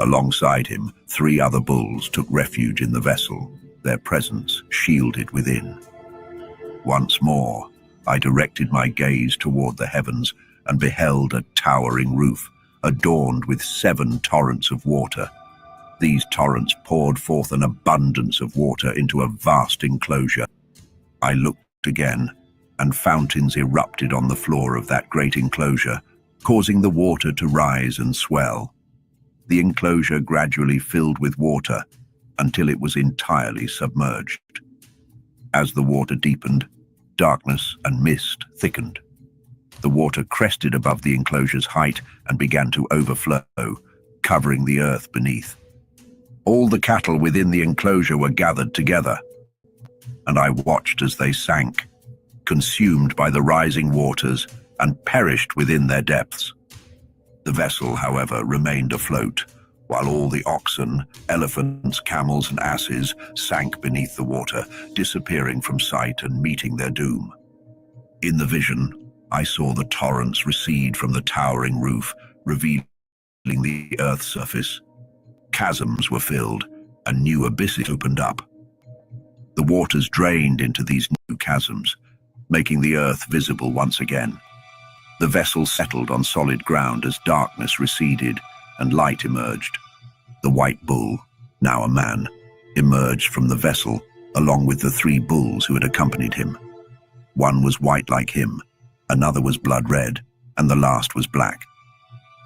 Alongside him, 3 other bulls took refuge in the vessel, their presence shielded within. Once more, I directed my gaze toward the heavens and beheld a towering roof, adorned with 7 torrents of water. These torrents poured forth an abundance of water into a vast enclosure. I looked again, and fountains erupted on the floor of that great enclosure, causing the water to rise and swell. The enclosure gradually filled with water until it was entirely submerged. As the water deepened, darkness and mist thickened. The water crested above the enclosure's height and began to overflow, covering the earth beneath. All the cattle within the enclosure were gathered together, and I watched as they sank, consumed by the rising waters and perished within their depths. The vessel, however, remained afloat, while all the oxen, elephants, camels, and asses sank beneath the water, disappearing from sight and meeting their doom. In the vision, I saw the torrents recede from the towering roof, revealing the earth's surface. Chasms were filled, and new abysses opened up. The waters drained into these new chasms, making the earth visible once again. The vessel settled on solid ground as darkness receded and light emerged. The white bull, now a man, emerged from the vessel, along with the 3 bulls who had accompanied him. One was white like him, another was blood red, and the last was black.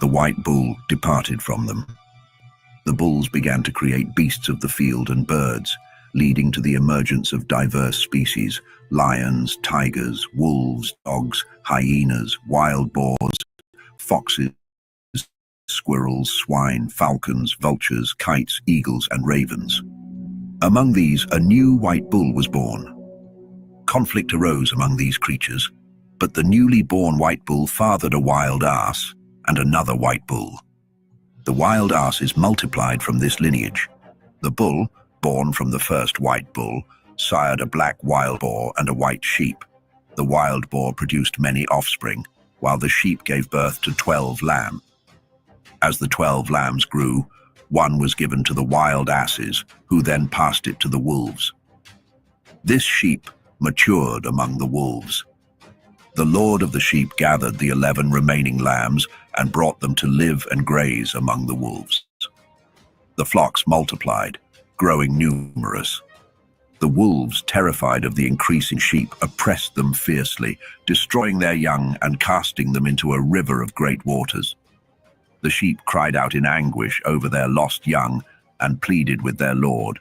The white bull departed from them. The bulls began to create beasts of the field and birds, leading to the emergence of diverse species: lions, tigers, wolves, dogs, hyenas, wild boars, foxes, squirrels, swine, falcons, vultures, kites, eagles, and ravens. Among these, a new white bull was born. Conflict arose among these creatures, but the newly born white bull fathered a wild ass and another white bull. The wild asses multiplied from this lineage. The bull, born from the first white bull, sired a black wild boar and a white sheep. The wild boar produced many offspring, while the sheep gave birth to 12 lambs. As the 12 lambs grew, one was given to the wild asses, who then passed it to the wolves. This sheep matured among the wolves. The lord of the sheep gathered the 11 remaining lambs and brought them to live and graze among the wolves. The flocks multiplied, growing numerous. The wolves, terrified of the increasing sheep, oppressed them fiercely, destroying their young and casting them into a river of great waters. The sheep cried out in anguish over their lost young and pleaded with their lord.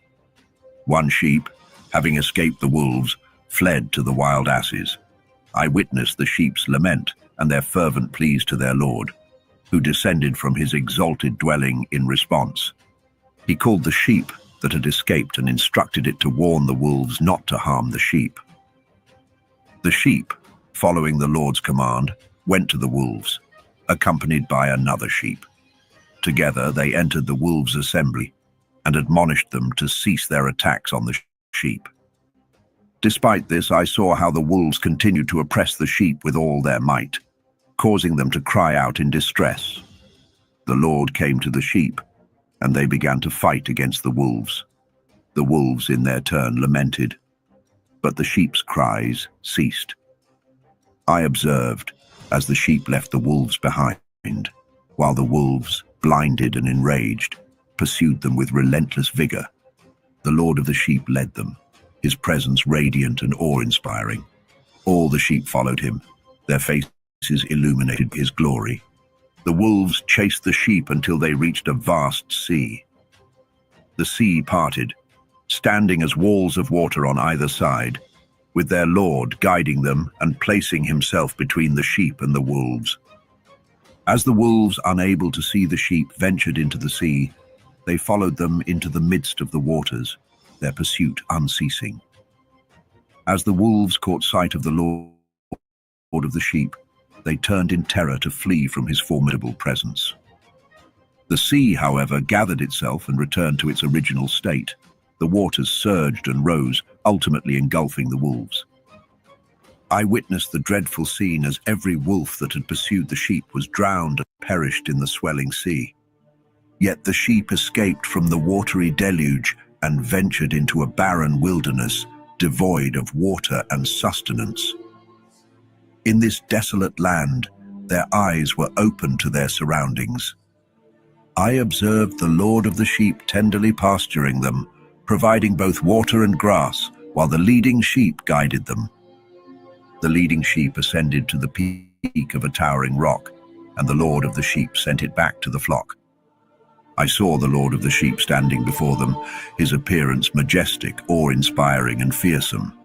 One sheep, having escaped the wolves, fled to the wild asses. I witnessed the sheep's lament and their fervent pleas to their lord, who descended from his exalted dwelling in response. He called the sheep that had escaped and instructed it to warn the wolves not to harm the sheep. The sheep, following the Lord's command, went to the wolves, accompanied by another sheep. Together they entered the wolves' assembly and admonished them to cease their attacks on the sheep. Despite this, I saw how the wolves continued to oppress the sheep with all their might, causing them to cry out in distress. The Lord came to the sheep, and they began to fight against the wolves. The wolves, in their turn, lamented, but the sheep's cries ceased. I observed as the sheep left the wolves behind, while the wolves, blinded and enraged, pursued them with relentless vigor. The Lord of the sheep led them, his presence radiant and awe-inspiring. All the sheep followed him, their faces illuminated by his glory. The wolves chased the sheep until they reached a vast sea. The sea parted, standing as walls of water on either side, with their Lord guiding them and placing himself between the sheep and the wolves. As the wolves, unable to see the sheep, ventured into the sea, they followed them into the midst of the waters, their pursuit unceasing. As the wolves caught sight of the Lord of the sheep, they turned in terror to flee from his formidable presence. The sea, however, gathered itself and returned to its original state. The waters surged and rose, ultimately engulfing the wolves. I witnessed the dreadful scene as every wolf that had pursued the sheep was drowned and perished in the swelling sea. Yet the sheep escaped from the watery deluge and ventured into a barren wilderness, devoid of water and sustenance. In this desolate land, their eyes were open to their surroundings. I observed the Lord of the sheep tenderly pasturing them, providing both water and grass, while the leading sheep guided them. The leading sheep ascended to the peak of a towering rock, and the Lord of the sheep sent it back to the flock. I saw the Lord of the sheep standing before them, his appearance majestic, awe-inspiring, and fearsome.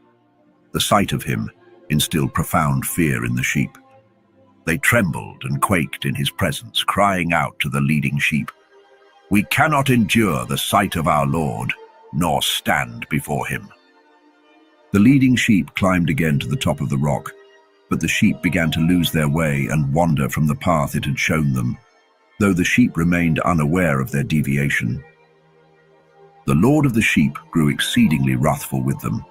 The sight of him instilled profound fear in the sheep. They trembled and quaked in his presence, crying out to the leading sheep, "We cannot endure the sight of our Lord, nor stand before him." The leading sheep climbed again to the top of the rock, but the sheep began to lose their way and wander from the path it had shown them. though the sheep remained unaware of their deviation. The Lord of the sheep grew exceedingly wrathful with them.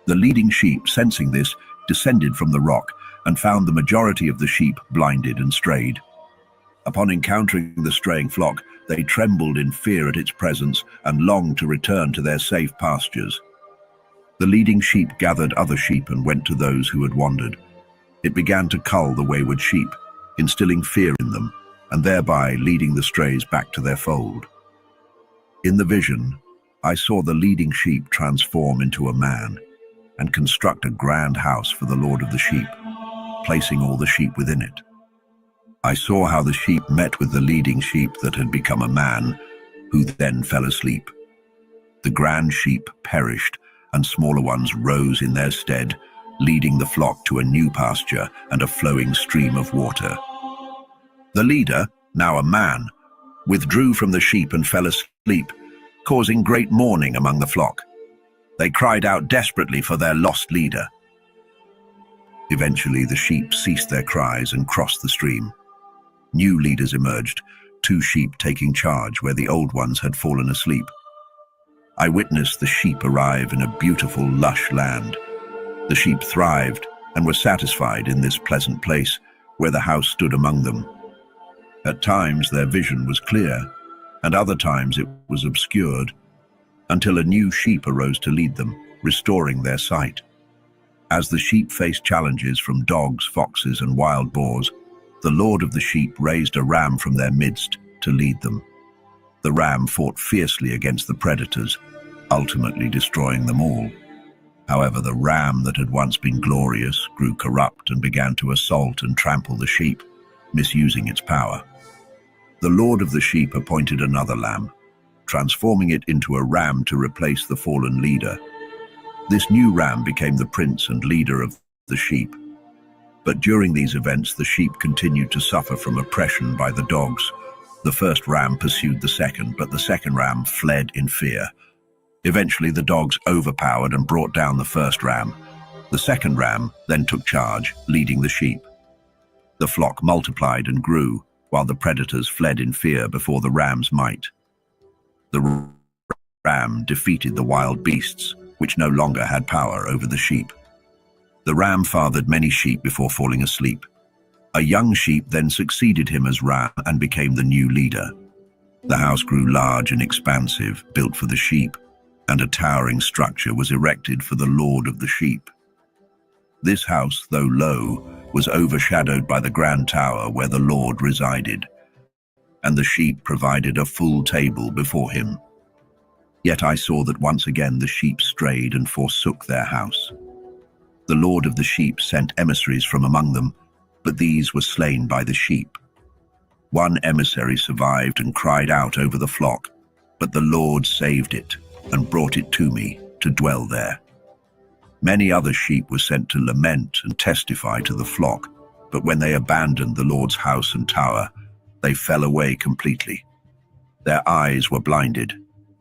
The leading sheep, sensing this, descended from the rock and found the majority of the sheep blinded and strayed. Upon encountering the straying flock, they trembled in fear at its presence and longed to return to their safe pastures. The leading sheep gathered other sheep and went to those who had wandered. It began to cull the wayward sheep, instilling fear in them, and thereby leading the strays back to their fold. In the vision, I saw the leading sheep transform into a man and construct a grand house for the Lord of the sheep, placing all the sheep within it. I saw how the sheep met with the leading sheep that had become a man, who then fell asleep. The grand sheep perished, and smaller ones rose in their stead, leading the flock to a new pasture and a flowing stream of water. The leader, now a man, withdrew from the sheep and fell asleep, causing great mourning among the flock. They cried out desperately for their lost leader. Eventually, the sheep ceased their cries and crossed the stream. New leaders emerged, 2 sheep taking charge where the old ones had fallen asleep. I witnessed the sheep arrive in a beautiful, lush land. The sheep thrived and were satisfied in this pleasant place where the house stood among them. At times their vision was clear, and other times it was obscured, until a new sheep arose to lead them, restoring their sight. As the sheep faced challenges from dogs, foxes, and wild boars, the Lord of the sheep raised a ram from their midst to lead them. The ram fought fiercely against the predators, ultimately destroying them all. However, the ram that had once been glorious grew corrupt and began to assault and trample the sheep, misusing its power. The Lord of the sheep appointed another lamb, transforming it into a ram to replace the fallen leader. This new ram became the prince and leader of the sheep. But during these events, the sheep continued to suffer from oppression by the dogs. The first ram pursued the second, but the second ram fled in fear. Eventually, the dogs overpowered and brought down the first ram. The second ram then took charge, leading the sheep. The flock multiplied and grew, while the predators fled in fear before the ram's might. The ram defeated the wild beasts, which no longer had power over the sheep. The ram fathered many sheep before falling asleep. A young sheep then succeeded him as ram and became the new leader. The house grew large and expansive, built for the sheep, and a towering structure was erected for the Lord of the sheep. This house, though low, was overshadowed by the grand tower where the Lord resided, and the sheep provided a full table before him. Yet I saw that once again the sheep strayed and forsook their house. The Lord of the sheep sent emissaries from among them, but these were slain by the sheep. One emissary survived and cried out over the flock, but the Lord saved it and brought it to me to dwell there. Many other sheep were sent to lament and testify to the flock, but when they abandoned the Lord's house and tower, they fell away completely. Their eyes were blinded,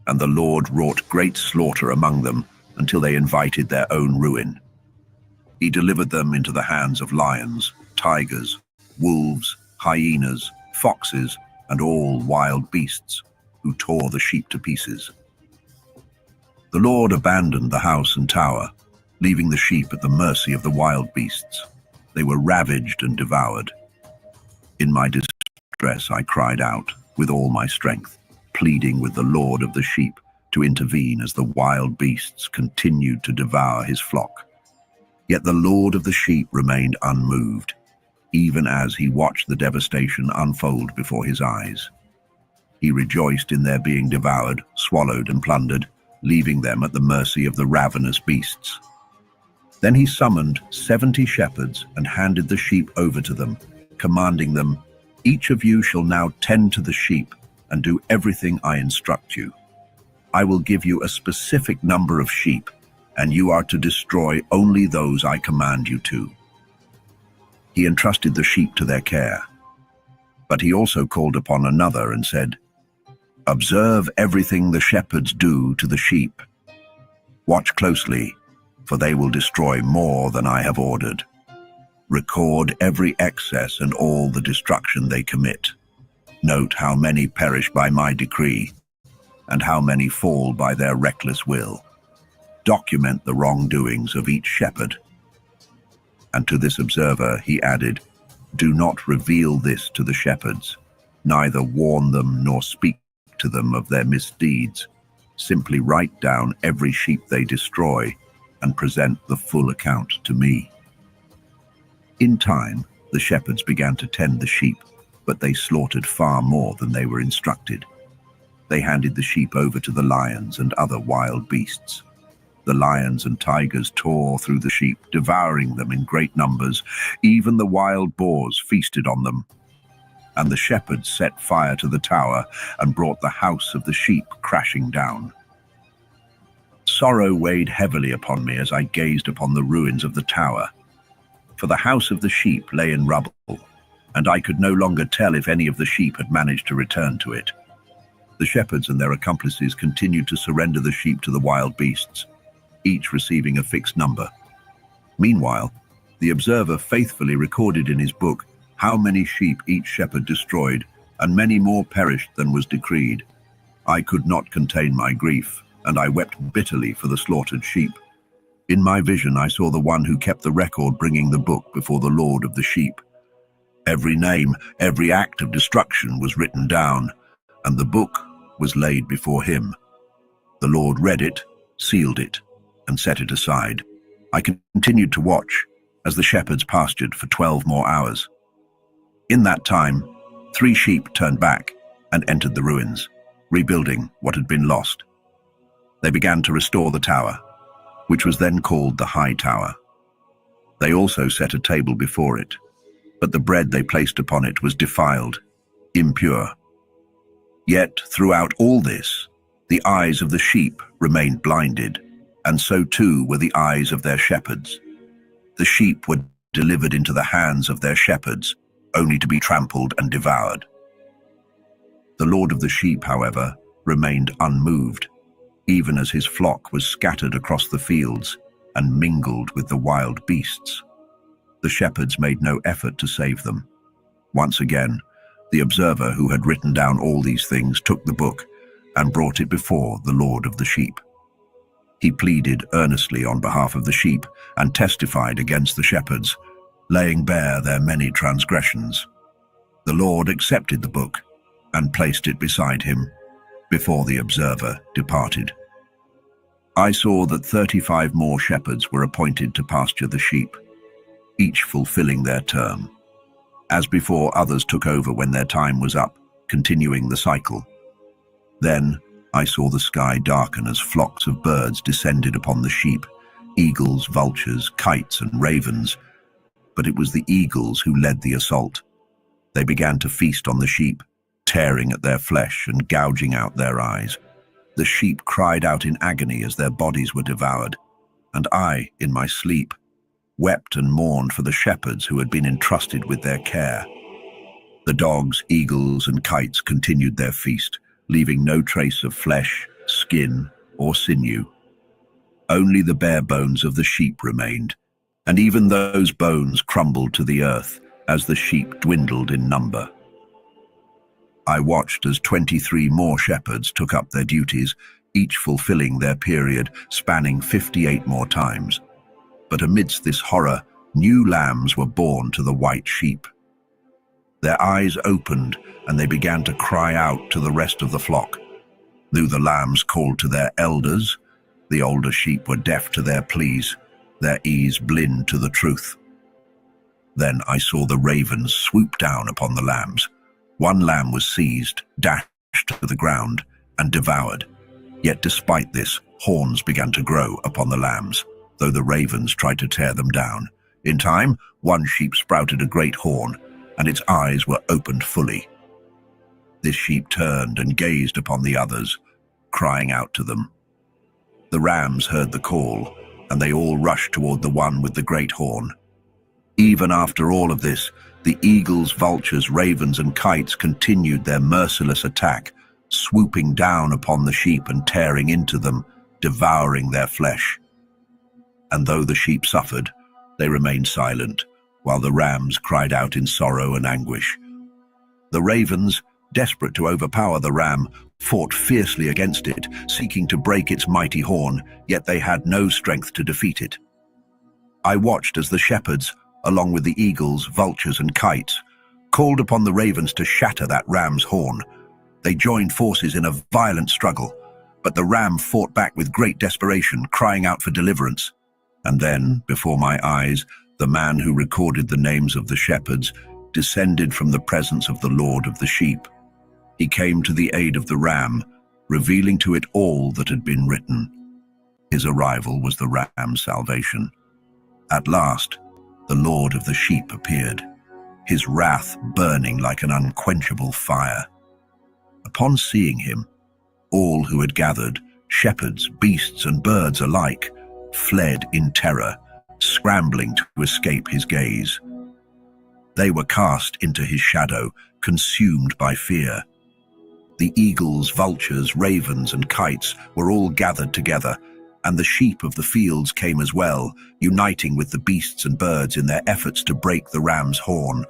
and the Lord wrought great slaughter among them until they invited their own ruin. He delivered them into the hands of lions, tigers, wolves, hyenas, foxes, and all wild beasts, who tore the sheep to pieces. The Lord abandoned the house and tower, leaving the sheep at the mercy of the wild beasts. They were ravaged and devoured. In my distress, I cried out with all my strength, pleading with the Lord of the sheep to intervene as the wild beasts continued to devour his flock. Yet the Lord of the sheep remained unmoved, even as he watched the devastation unfold before his eyes. He rejoiced in their being devoured, swallowed, and plundered, leaving them at the mercy of the ravenous beasts. Then he summoned 70 shepherds and handed the sheep over to them, commanding them, "Each of you shall now tend to the sheep and do everything I instruct you. I will give you a specific number of sheep, and you are to destroy only those I command you to." He entrusted the sheep to their care. But he also called upon another and said, "Observe everything the shepherds do to the sheep. Watch closely, for they will destroy more than I have ordered. Record every excess and all the destruction they commit. Note how many perish by my decree, and how many fall by their reckless will. Document the wrongdoings of each shepherd." And to this observer he added, "Do not reveal this to the shepherds, neither warn them nor speak to them of their misdeeds. Simply write down every sheep they destroy and present the full account to me." In time, the shepherds began to tend the sheep, but they slaughtered far more than they were instructed. They handed the sheep over to the lions and other wild beasts. The lions and tigers tore through the sheep, devouring them in great numbers. Even the wild boars feasted on them. And the shepherds set fire to the tower and brought the house of the sheep crashing down. Sorrow weighed heavily upon me as I gazed upon the ruins of the tower. For the house of the sheep lay in rubble, and I could no longer tell if any of the sheep had managed to return to it. The shepherds and their accomplices continued to surrender the sheep to the wild beasts, each receiving a fixed number. Meanwhile, the observer faithfully recorded in his book how many sheep each shepherd destroyed, and many more perished than was decreed. I could not contain my grief, and I wept bitterly for the slaughtered sheep. In my vision I saw the one who kept the record bringing the book before the Lord of the sheep. Every name, every act of destruction was written down, and the book was laid before him. The Lord read it, sealed it, and set it aside. I continued to watch as the shepherds pastured for 12 more hours. In that time, 3 sheep turned back and entered the ruins, rebuilding what had been lost. They began to restore the tower, which was then called the High Tower. They also set a table before it, but the bread they placed upon it was defiled, impure. Yet throughout all this, the eyes of the sheep remained blinded, and so too were the eyes of their shepherds. The sheep were delivered into the hands of their shepherds, only to be trampled and devoured. The Lord of the sheep, however, remained unmoved, even as his flock was scattered across the fields and mingled with the wild beasts. The shepherds made no effort to save them. Once again, the observer who had written down all these things took the book and brought it before the Lord of the sheep. He pleaded earnestly on behalf of the sheep and testified against the shepherds, laying bare their many transgressions. The Lord accepted the book and placed it beside him before the observer departed. I saw that 35 more shepherds were appointed to pasture the sheep, each fulfilling their term. As before, others took over when their time was up, continuing the cycle. Then I saw the sky darken as flocks of birds descended upon the sheep, eagles, vultures, kites, and ravens. But it was the eagles who led the assault. They began to feast on the sheep, tearing at their flesh and gouging out their eyes. The sheep cried out in agony as their bodies were devoured, and I, in my sleep, wept and mourned for the shepherds who had been entrusted with their care. The dogs, eagles, and kites continued their feast, leaving no trace of flesh, skin, or sinew. Only the bare bones of the sheep remained, and even those bones crumbled to the earth as the sheep dwindled in number. I watched as 23 more shepherds took up their duties, each fulfilling their period, spanning 58 more times. But amidst this horror, new lambs were born to the white sheep. Their eyes opened, and they began to cry out to the rest of the flock. Though the lambs called to their elders, the older sheep were deaf to their pleas, their ears blind to the truth. Then I saw the ravens swoop down upon the lambs. One lamb was seized, dashed to the ground, and devoured. Yet despite this, horns began to grow upon the lambs, though the ravens tried to tear them down. In time, one sheep sprouted a great horn, and its eyes were opened fully. This sheep turned and gazed upon the others, crying out to them. The rams heard the call, and they all rushed toward the one with the great horn. Even after all of this, the eagles, vultures, ravens, and kites continued their merciless attack, swooping down upon the sheep and tearing into them, devouring their flesh. And though the sheep suffered, they remained silent, while the rams cried out in sorrow and anguish. The ravens, desperate to overpower the ram, fought fiercely against it, seeking to break its mighty horn, yet they had no strength to defeat it. I watched as the shepherds, along with the eagles, vultures, and kites, called upon the ravens to shatter that ram's horn. They joined forces in a violent struggle, but the ram fought back with great desperation, crying out for deliverance. And then, before my eyes, the man who recorded the names of the shepherds descended from the presence of the Lord of the sheep. He came to the aid of the ram, revealing to it all that had been written. His arrival was the ram's salvation. At last, the Lord of the sheep appeared, his wrath burning like an unquenchable fire. Upon seeing him, all who had gathered, shepherds, beasts, and birds alike, fled in terror, scrambling to escape his gaze. They were cast into his shadow, consumed by fear. The eagles, vultures, ravens, and kites were all gathered together, and the sheep of the fields came as well, uniting with the beasts and birds in their efforts to break the ram's horn.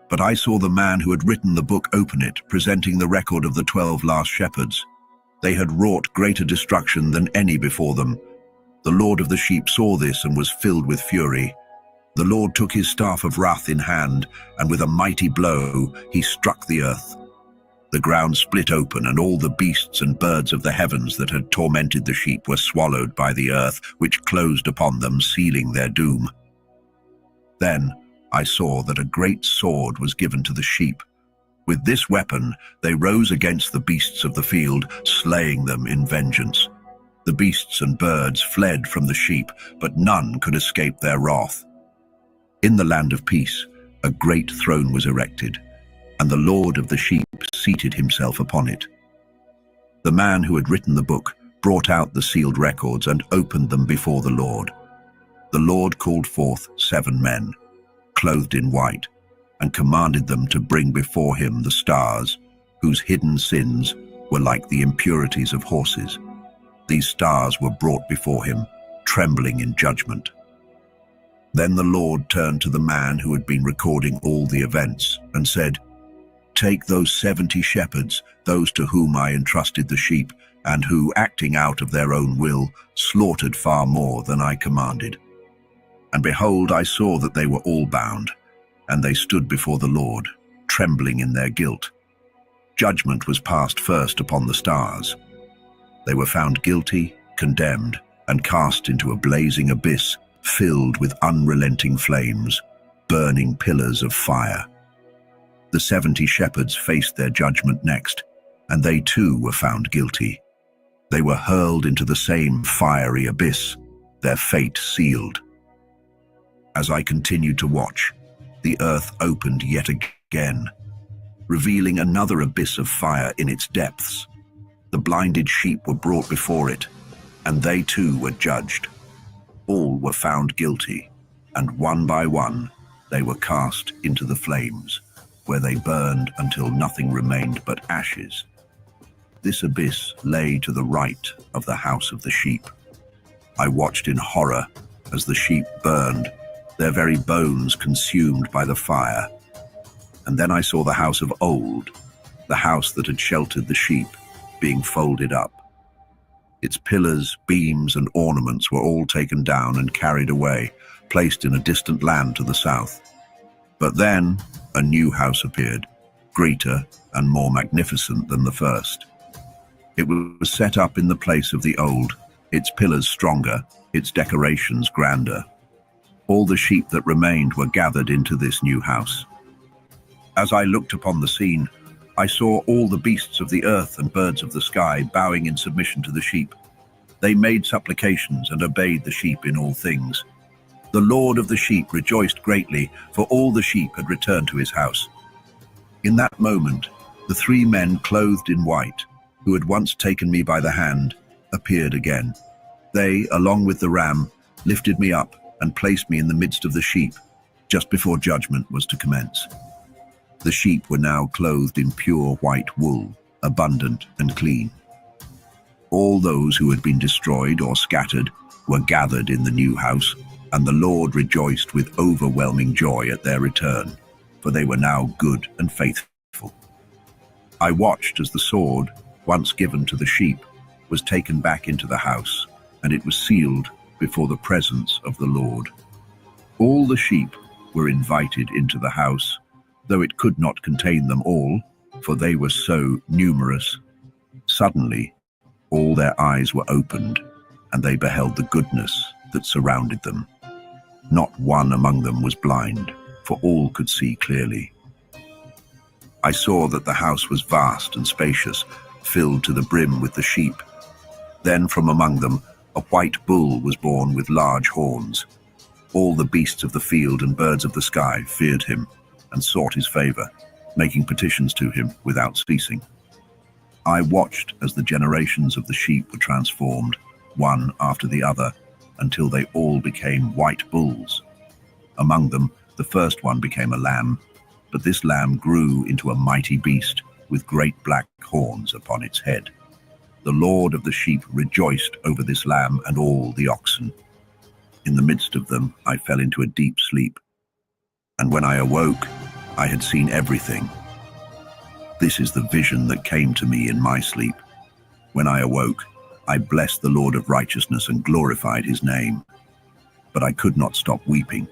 But I saw the man who had written the book open it, presenting the record of the 12 last shepherds. They had wrought greater destruction than any before them. The Lord of the sheep saw this and was filled with fury. The Lord took his staff of wrath in hand, and with a mighty blow he struck the earth. The ground split open, and all the beasts and birds of the heavens that had tormented the sheep were swallowed by the earth, which closed upon them, sealing their doom. Then I saw that a great sword was given to the sheep. With this weapon they rose against the beasts of the field, slaying them in vengeance. The beasts and birds fled from the sheep, but none could escape their wrath. In the land of peace, a great throne was erected, and the Lord of the sheep seated himself upon it. The man who had written the book brought out the sealed records and opened them before the Lord. The Lord called forth 7 men, clothed in white, and commanded them to bring before him the stars, whose hidden sins were like the impurities of horses. These stars were brought before him, trembling in judgment. Then the Lord turned to the man who had been recording all the events and said, "Take those 70 shepherds, those to whom I entrusted the sheep, and who, acting out of their own will, slaughtered far more than I commanded. And behold, I saw that they were all bound, and they stood before the Lord, trembling in their guilt. Judgment was passed first upon the stars. They were found guilty, condemned, and cast into a blazing abyss, filled with unrelenting flames, burning pillars of fire. The 70 shepherds faced their judgment next, and they too were found guilty. They were hurled into the same fiery abyss, their fate sealed. As I continued to watch, the earth opened yet again, revealing another abyss of fire in its depths. The blinded sheep were brought before it, and they too were judged. All were found guilty, and one by one they were cast into the flames, where they burned until nothing remained but ashes. This abyss lay to the right of the house of the sheep. I watched in horror as the sheep burned, their very bones consumed by the fire. And then I saw the house of old, the house that had sheltered the sheep, being folded up. Its pillars, beams, and ornaments were all taken down and carried away, placed in a distant land to the south. But then a new house appeared, greater and more magnificent than the first. It was set up in the place of the old, its pillars stronger, its decorations grander. All the sheep that remained were gathered into this new house. As I looked upon the scene, I saw all the beasts of the earth and birds of the sky bowing in submission to the sheep. They made supplications and obeyed the sheep in all things. The Lord of the sheep rejoiced greatly, for all the sheep had returned to his house. In that moment, the 3 men clothed in white, who had once taken me by the hand, appeared again. They, along with the ram, lifted me up and placed me in the midst of the sheep, just before judgment was to commence. The sheep were now clothed in pure white wool, abundant and clean. All those who had been destroyed or scattered were gathered in the new house, and the Lord rejoiced with overwhelming joy at their return, for they were now good and faithful. I watched as the sword, once given to the sheep, was taken back into the house, and it was sealed before the presence of the Lord. All the sheep were invited into the house, though it could not contain them all, for they were so numerous. Suddenly, all their eyes were opened, and they beheld the goodness that surrounded them. Not one among them was blind, for all could see clearly. I saw that the house was vast and spacious, filled to the brim with the sheep. Then from among them a white bull was born with large horns. All the beasts of the field and birds of the sky feared him and sought his favor, making petitions to him without ceasing. I watched as the generations of the sheep were transformed, one after the other, until they all became white bulls. Among them, the first one became a lamb, but this lamb grew into a mighty beast with great black horns upon its head. The Lord of the sheep rejoiced over this lamb and all the oxen. In the midst of them, I fell into a deep sleep. And when I awoke, I had seen everything. This is the vision that came to me in my sleep. When I awoke, I blessed the Lord of righteousness and glorified his name. But I could not stop weeping.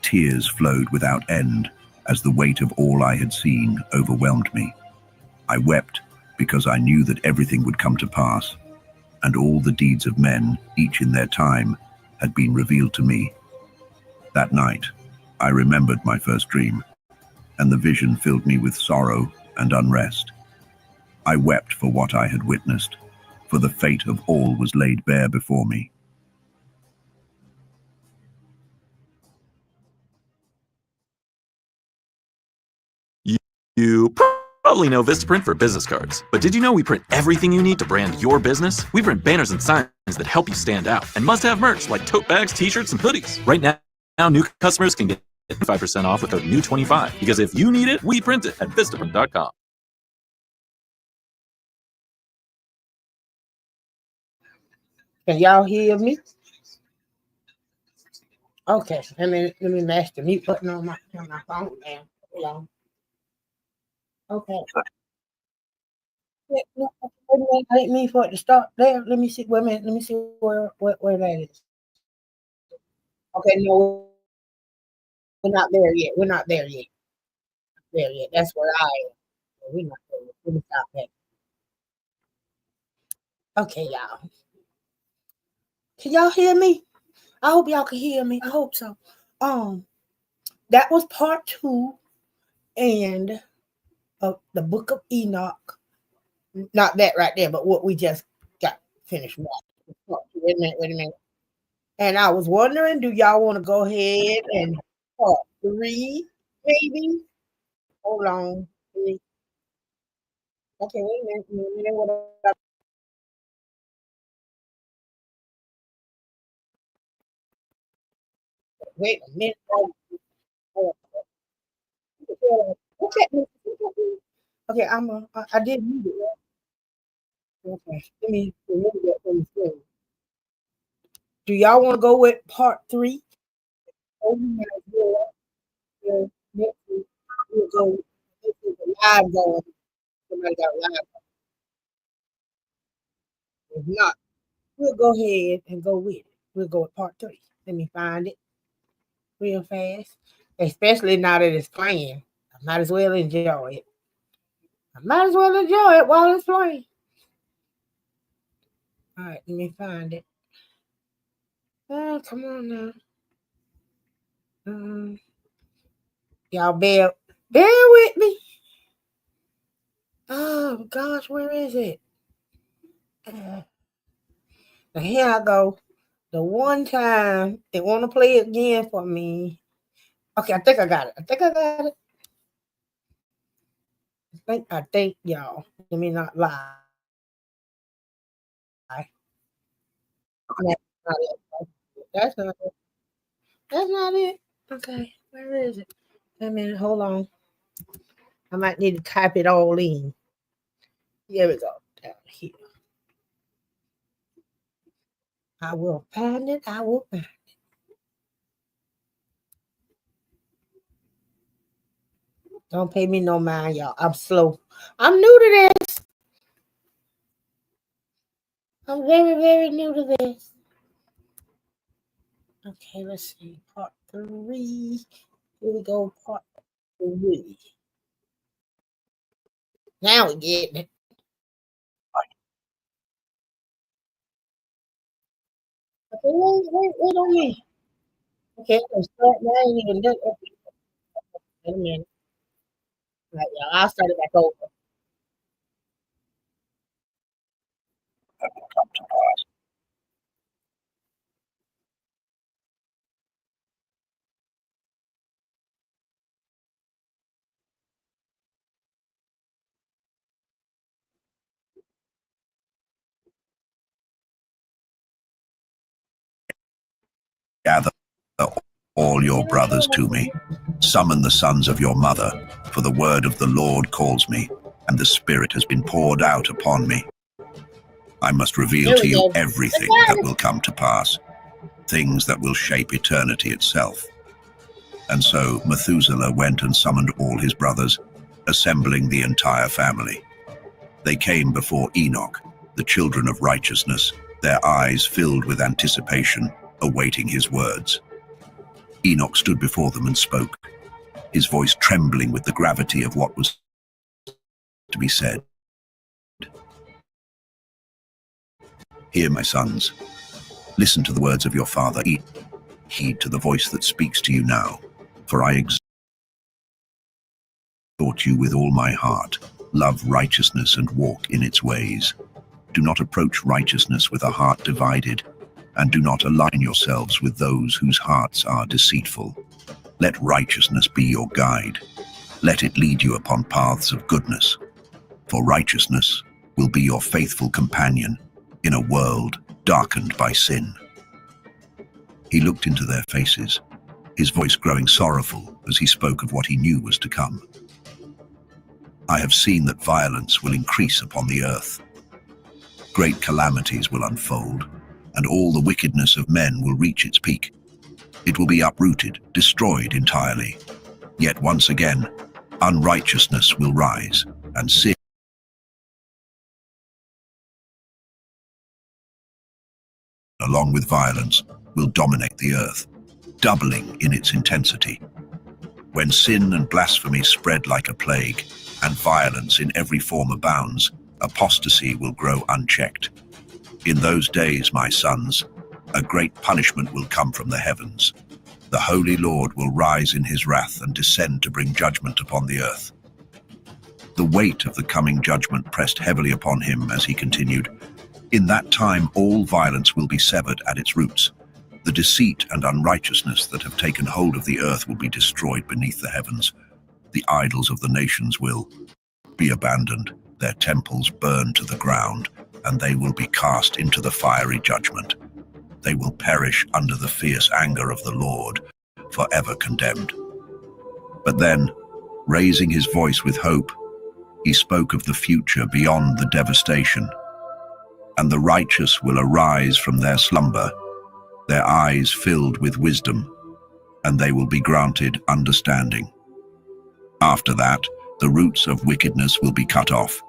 Tears flowed without end as the weight of all I had seen overwhelmed me. I wept because I knew that everything would come to pass, and all the deeds of men, each in their time, had been revealed to me. That night, I remembered my first dream, and the vision filled me with sorrow and unrest. I wept for what I had witnessed, for the fate of all was laid bare before me. You probably know Vistaprint for business cards, but did you know we print everything you need to brand your business? We print banners and signs that help you stand out, and must-have merch like tote bags, t-shirts, and hoodies. Right now, new customers can get 5% off with code NEW25, because if you need it, we print it at Vistaprint.com. Can y'all hear me? Okay, let me mash the mute button on my phone now. Hold on. Okay. I didn't mean for it to start there. Let me see. Wait a minute. Let me see where that is. Okay, no, we're not there yet. We're not there yet. There yet. That's where I am. We're not there yet. Let me stop that. Okay, y'all. Can y'all hear me? I hope y'all can hear me. I hope so. That was part 2 and of the book of Enoch. Not that right there, but what we just got finished watching. Wait a minute. And I was wondering, do y'all want to go ahead and part 3, maybe? Hold on. Okay, wait a minute. Wait a minute. Okay, I did read it. Okay, let me remove that from the screen. Do y'all want to go with part 3? Next week, we'll go. This is a live going. Somebody got live. If not, we'll go ahead and go with it. We'll go with part 3. Let me find it real fast. Especially now that it's playing. I might as well enjoy it. While it's playing. All right, let me find it. Oh, come on now. Y'all bear with me. Oh gosh, where is it? Now here I go. The one time they want to play it again for me. Okay, I think I got it. I think y'all. Let me not lie. That's not it. That's not it. Okay, where is it? Wait a minute, hold on. I might need to type it all in. Here we go. Down here. I will find it. Don't pay me no mind, y'all. I'm slow. I'm new to this. I'm very, very new to this. Okay, let's see. Part 3. Here we go. Part 3. Now we get it. Okay, wait on me. Okay, let's start now. I ain't even done. Okay, wait a minute. All right, y'all. I'll start it back over. Gather all your brothers to me. Summon the sons of your mother, for the word of the Lord calls me, and the Spirit has been poured out upon me. I must reveal to you everything that will come to pass, things that will shape eternity itself. And so Methuselah went and summoned all his brothers, assembling the entire family. They came before Enoch, the children of righteousness, their eyes filled with anticipation, awaiting his words. Enoch stood before them and spoke, his voice trembling with the gravity of what was to be said. Hear, my sons. Listen to the words of your father. Heed to the voice that speaks to you now, for I exhort you with all my heart. Love righteousness and walk in its ways. Do not approach righteousness with a heart divided, and do not align yourselves with those whose hearts are deceitful. Let righteousness be your guide. Let it lead you upon paths of goodness, for righteousness will be your faithful companion in a world darkened by sin. He looked into their faces, his voice growing sorrowful as he spoke of what he knew was to come. I have seen that violence will increase upon the earth. Great calamities will unfold, and all the wickedness of men will reach its peak. It will be uprooted, destroyed entirely. Yet once again, unrighteousness will rise, and sin, along with violence, will dominate the earth, doubling in its intensity. When sin and blasphemy spread like a plague, and violence in every form abounds, apostasy will grow unchecked. In those days, my sons, a great punishment will come from the heavens. The Holy Lord will rise in his wrath and descend to bring judgment upon the earth. The weight of the coming judgment pressed heavily upon him as he continued, In that time all violence will be severed at its roots. The deceit and unrighteousness that have taken hold of the earth will be destroyed beneath the heavens. The idols of the nations will be abandoned, their temples burned to the ground, and they will be cast into the fiery judgment. They will perish under the fierce anger of the Lord, forever condemned. But then, raising his voice with hope, he spoke of the future beyond the devastation. And the righteous will arise from their slumber, their eyes filled with wisdom, and they will be granted understanding. After that, the roots of wickedness will be cut off,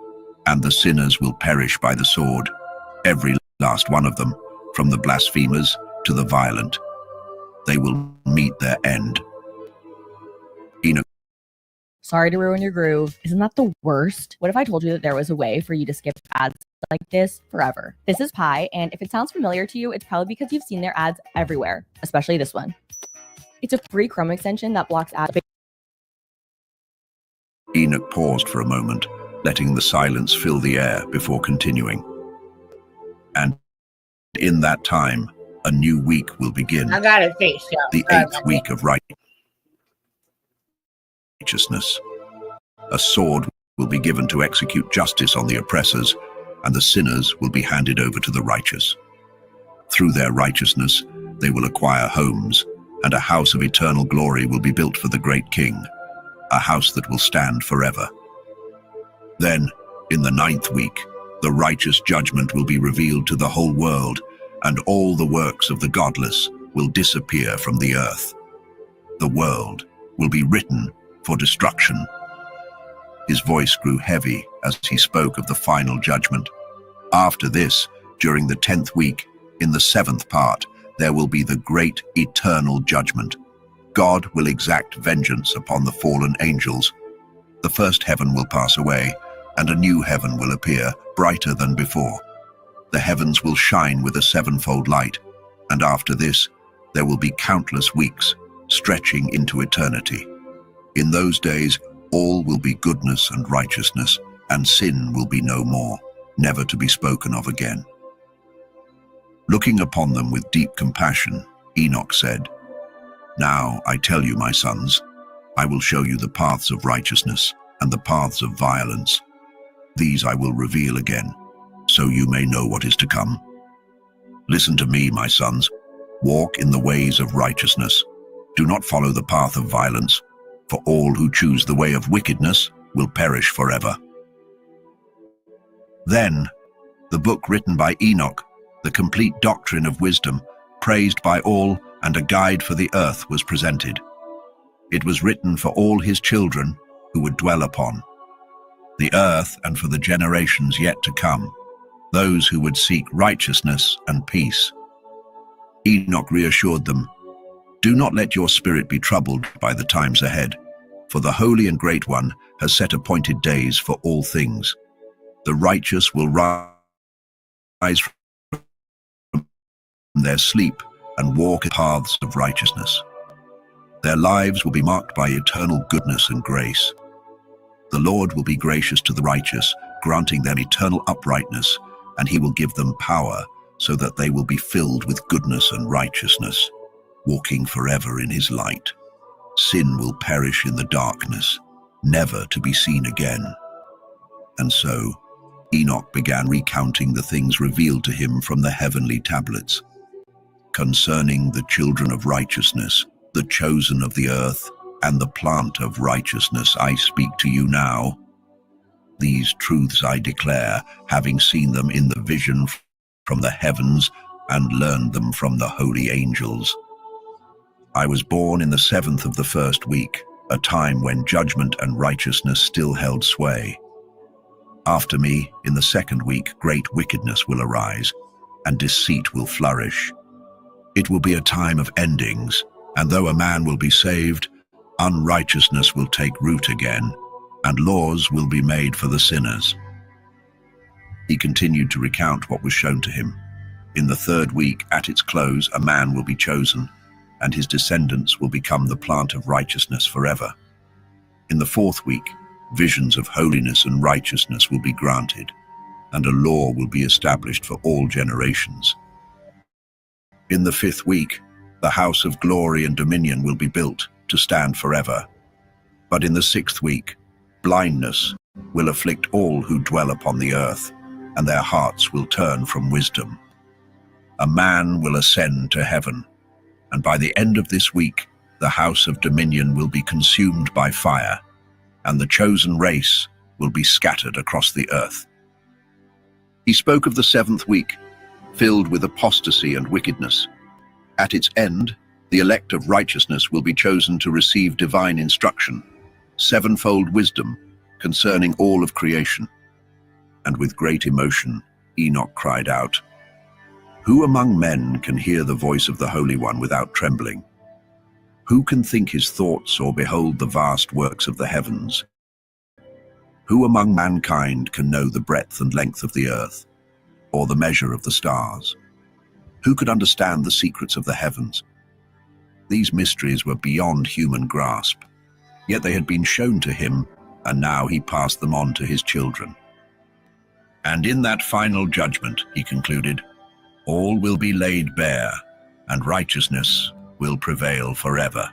and the sinners will perish by the sword, every last one of them, from the blasphemers to the violent. They will meet their end. ENOCH. Sorry to ruin your groove. Isn't that the worst? What if I told you that there was a way for you to skip ads like this forever? This is Pi, and if it sounds familiar to you, it's probably because you've seen their ads everywhere, especially this one. It's a free Chrome extension that blocks ads. ENOCH paused for a moment, letting the silence fill the air before continuing. And in that time, a new week will begin. I got it fixed, y'all. The 8th week of righteousness. A sword will be given to execute justice on the oppressors, and the sinners will be handed over to the righteous. Through their righteousness, they will acquire homes, and a house of eternal glory will be built for the great King, a house that will stand forever. Then, in the 9th week, the righteous judgment will be revealed to the whole world, and all the works of the godless will disappear from the earth. The world will be written for destruction. His voice grew heavy as he spoke of the final judgment. After this, during the 10th week, in the 7th part, there will be the great eternal judgment. God will exact vengeance upon the fallen angels. The first heaven will pass away, and a new heaven will appear, brighter than before. The heavens will shine with a sevenfold light, and after this, there will be countless weeks, stretching into eternity. In those days, all will be goodness and righteousness, and sin will be no more, never to be spoken of again. Looking upon them with deep compassion, Enoch said, "Now I tell you, my sons, I will show you the paths of righteousness and the paths of violence. These I will reveal again, so you may know what is to come. Listen to me, my sons. Walk in the ways of righteousness. Do not follow the path of violence, for all who choose the way of wickedness will perish forever." Then, the book written by Enoch, the complete doctrine of wisdom, praised by all, and a guide for the earth was presented. It was written for all his children who would dwell upon the earth and for the generations yet to come, those who would seek righteousness and peace. Enoch reassured them, "Do not let your spirit be troubled by the times ahead, for the Holy and Great One has set appointed days for all things. The righteous will rise from their sleep and walk in paths of righteousness. Their lives will be marked by eternal goodness and grace. The Lord will be gracious to the righteous, granting them eternal uprightness, and he will give them power so that they will be filled with goodness and righteousness, walking forever in his light. Sin will perish in the darkness, never to be seen again." And so, Enoch began recounting the things revealed to him from the heavenly tablets. "Concerning the children of righteousness, the chosen of the earth, and the plant of righteousness I speak to you now. These truths I declare, having seen them in the vision from the heavens and learned them from the holy angels. I was born in the 7th of the 1st week, a time when judgment and righteousness still held sway. After me, in the 2nd week, great wickedness will arise, and deceit will flourish. It will be a time of endings, and though a man will be saved, unrighteousness will take root again, and laws will be made for the sinners." He continued to recount what was shown to him. In the 3rd week, at its close, a man will be chosen, and his descendants will become the plant of righteousness forever. In the 4th week, visions of holiness and righteousness will be granted, and a law will be established for all generations. In the 5th week, the house of glory and dominion will be built to stand forever. But in the 6th week, blindness will afflict all who dwell upon the earth, and their hearts will turn from wisdom. A man will ascend to heaven, and by the end of this week, the house of dominion will be consumed by fire, and the chosen race will be scattered across the earth. He spoke of the 7th week, filled with apostasy and wickedness. At its end, the elect of righteousness will be chosen to receive divine instruction, sevenfold wisdom concerning all of creation. And with great emotion, Enoch cried out, "Who among men can hear the voice of the Holy One without trembling? Who can think his thoughts or behold the vast works of the heavens? Who among mankind can know the breadth and length of the earth, or the measure of the stars? Who could understand the secrets of the heavens?" These mysteries were beyond human grasp, yet they had been shown to him, and now he passed them on to his children. "And in that final judgment," he concluded, "all will be laid bare, and righteousness will prevail forever."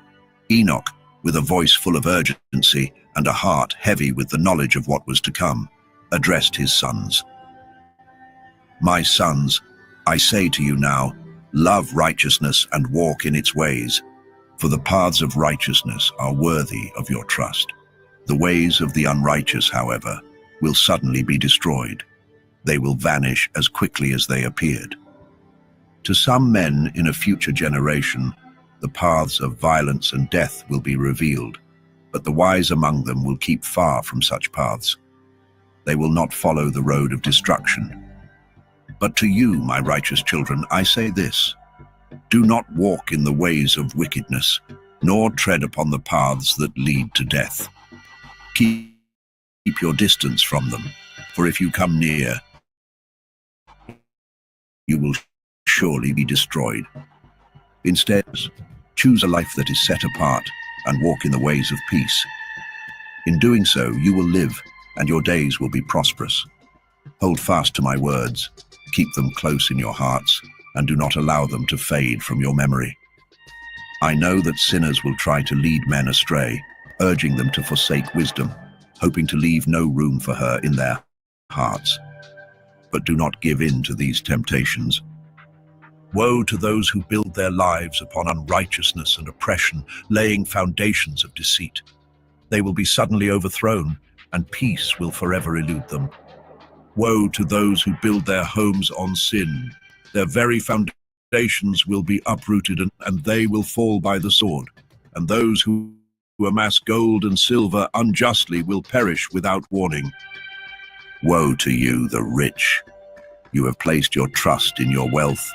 Enoch, with a voice full of urgency and a heart heavy with the knowledge of what was to come, addressed his sons. "My sons, I say to you now, love righteousness and walk in its ways, for the paths of righteousness are worthy of your trust. The ways of the unrighteous, however, will suddenly be destroyed. They will vanish as quickly as they appeared. To some men in a future generation, the paths of violence and death will be revealed, but the wise among them will keep far from such paths. They will not follow the road of destruction. But to you, my righteous children, I say this: do not walk in the ways of wickedness, nor tread upon the paths that lead to death. Keep your distance from them, for if you come near, you will surely be destroyed. Instead, choose a life that is set apart and walk in the ways of peace. In doing so, you will live, and your days will be prosperous. Hold fast to my words, keep them close in your hearts, and do not allow them to fade from your memory. I know that sinners will try to lead men astray, urging them to forsake wisdom, hoping to leave no room for her in their hearts. But do not give in to these temptations. Woe to those who build their lives upon unrighteousness and oppression, laying foundations of deceit. They will be suddenly overthrown, and peace will forever elude them. Woe to those who build their homes on sin. Their very foundations will be uprooted, and they will fall by the sword. And those who amass gold and silver unjustly will perish without warning. Woe to you, the rich. You have placed your trust in your wealth,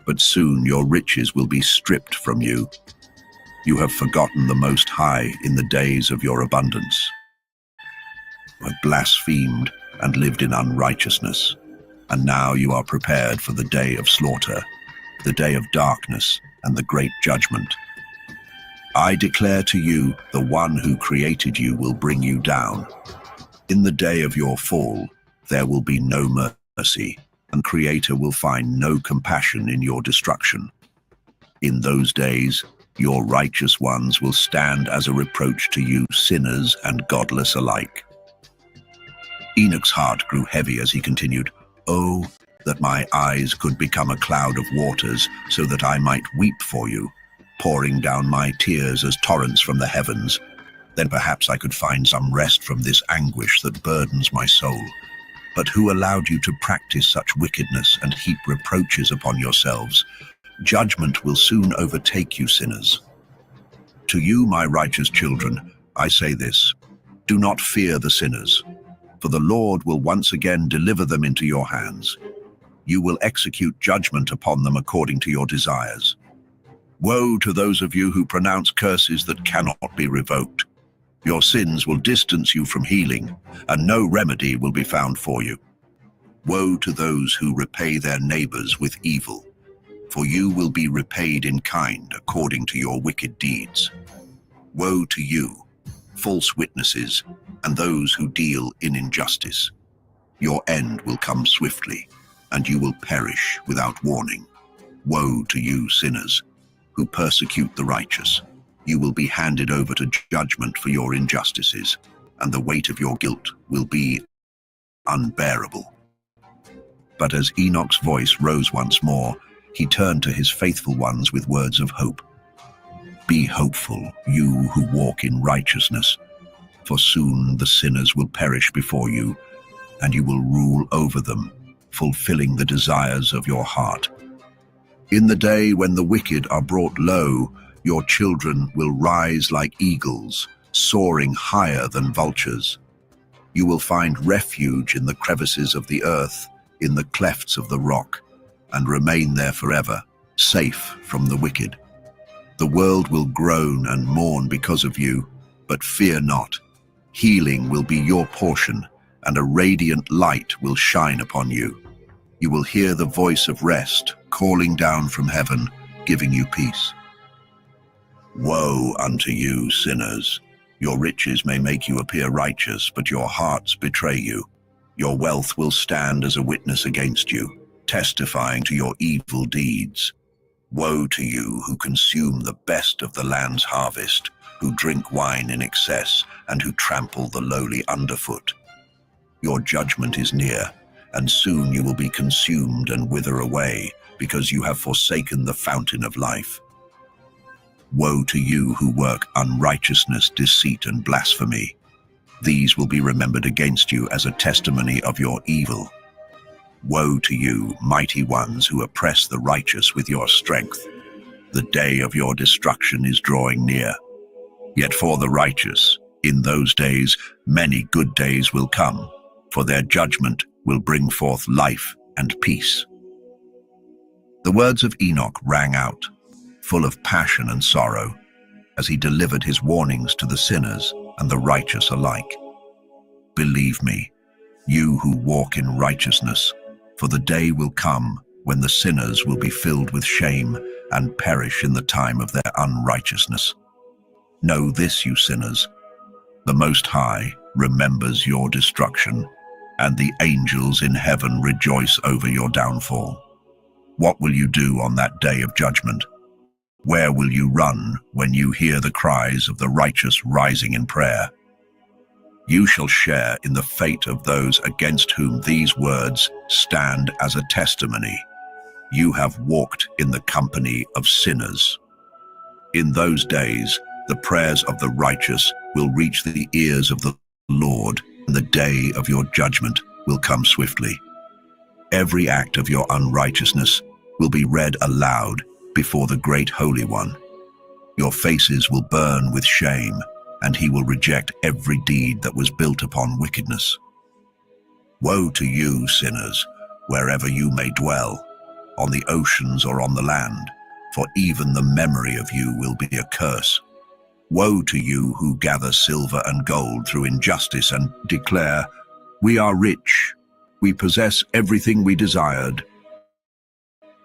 but soon your riches will be stripped from you. You have forgotten the Most High in the days of your abundance. You have blasphemed and lived in unrighteousness, and now you are prepared for the day of slaughter, the day of darkness and the great judgment. I declare to you, the one who created you will bring you down. In the day of your fall, there will be no mercy, and Creator will find no compassion in your destruction. In those days, your righteous ones will stand as a reproach to you, sinners and godless alike. Enoch's heart grew heavy as he continued, "Oh, that my eyes could become a cloud of waters, so that I might weep for you, pouring down my tears as torrents from the heavens. Then perhaps I could find some rest from this anguish that burdens my soul. But who allowed you to practice such wickedness and heap reproaches upon yourselves? Judgment will soon overtake you, sinners. To you, my righteous children, I say this: do not fear the sinners, for the Lord will once again deliver them into your hands. You will execute judgment upon them according to your desires. Woe to those of you who pronounce curses that cannot be revoked. Your sins will distance you from healing, and no remedy will be found for you. Woe to those who repay their neighbors with evil, for you will be repaid in kind according to your wicked deeds. Woe to you, false witnesses, and those who deal in injustice. Your end will come swiftly, and you will perish without warning. Woe to you, sinners, who persecute the righteous. You will be handed over to judgment for your injustices, and the weight of your guilt will be unbearable." But as Enoch's voice rose once more, he turned to his faithful ones with words of hope. "Be hopeful, you who walk in righteousness, for soon the sinners will perish before you, and you will rule over them, fulfilling the desires of your heart. In the day when the wicked are brought low, your children will rise like eagles, soaring higher than vultures. You will find refuge in the crevices of the earth, in the clefts of the rock, and remain there forever, safe from the wicked. The world will groan and mourn because of you, but fear not. Healing will be your portion, and a radiant light will shine upon you. You will hear the voice of rest calling down from heaven, giving you peace. Woe unto you, sinners! Your riches may make you appear righteous, but your hearts betray you. Your wealth will stand as a witness against you, testifying to your evil deeds. Woe to you who consume the best of the land's harvest, who drink wine in excess, and who trample the lowly underfoot. Your judgment is near, and soon you will be consumed and wither away, because you have forsaken the fountain of life. Woe to you who work unrighteousness, deceit, and blasphemy. These will be remembered against you as a testimony of your evil. Woe to you, mighty ones who oppress the righteous with your strength. The day of your destruction is drawing near. Yet for the righteous, in those days, many good days will come, for their judgment will bring forth life and peace. The words of Enoch rang out, full of passion and sorrow, as he delivered his warnings to the sinners and the righteous alike. Believe me, you who walk in righteousness, for the day will come when the sinners will be filled with shame and perish in the time of their unrighteousness. Know this, you sinners, the Most High remembers your destruction, and the angels in heaven rejoice over your downfall. What will you do on that day of judgment? Where will you run when you hear the cries of the righteous rising in prayer? You shall share in the fate of those against whom these words stand as a testimony. You have walked in the company of sinners. In those days, the prayers of the righteous will reach the ears of the Lord, and the day of your judgment will come swiftly. Every act of your unrighteousness will be read aloud before the great Holy One. Your faces will burn with shame, and he will reject every deed that was built upon wickedness. Woe to you, sinners, wherever you may dwell, on the oceans or on the land, for even the memory of you will be a curse. Woe to you who gather silver and gold through injustice and declare, "We are rich, we possess everything we desired.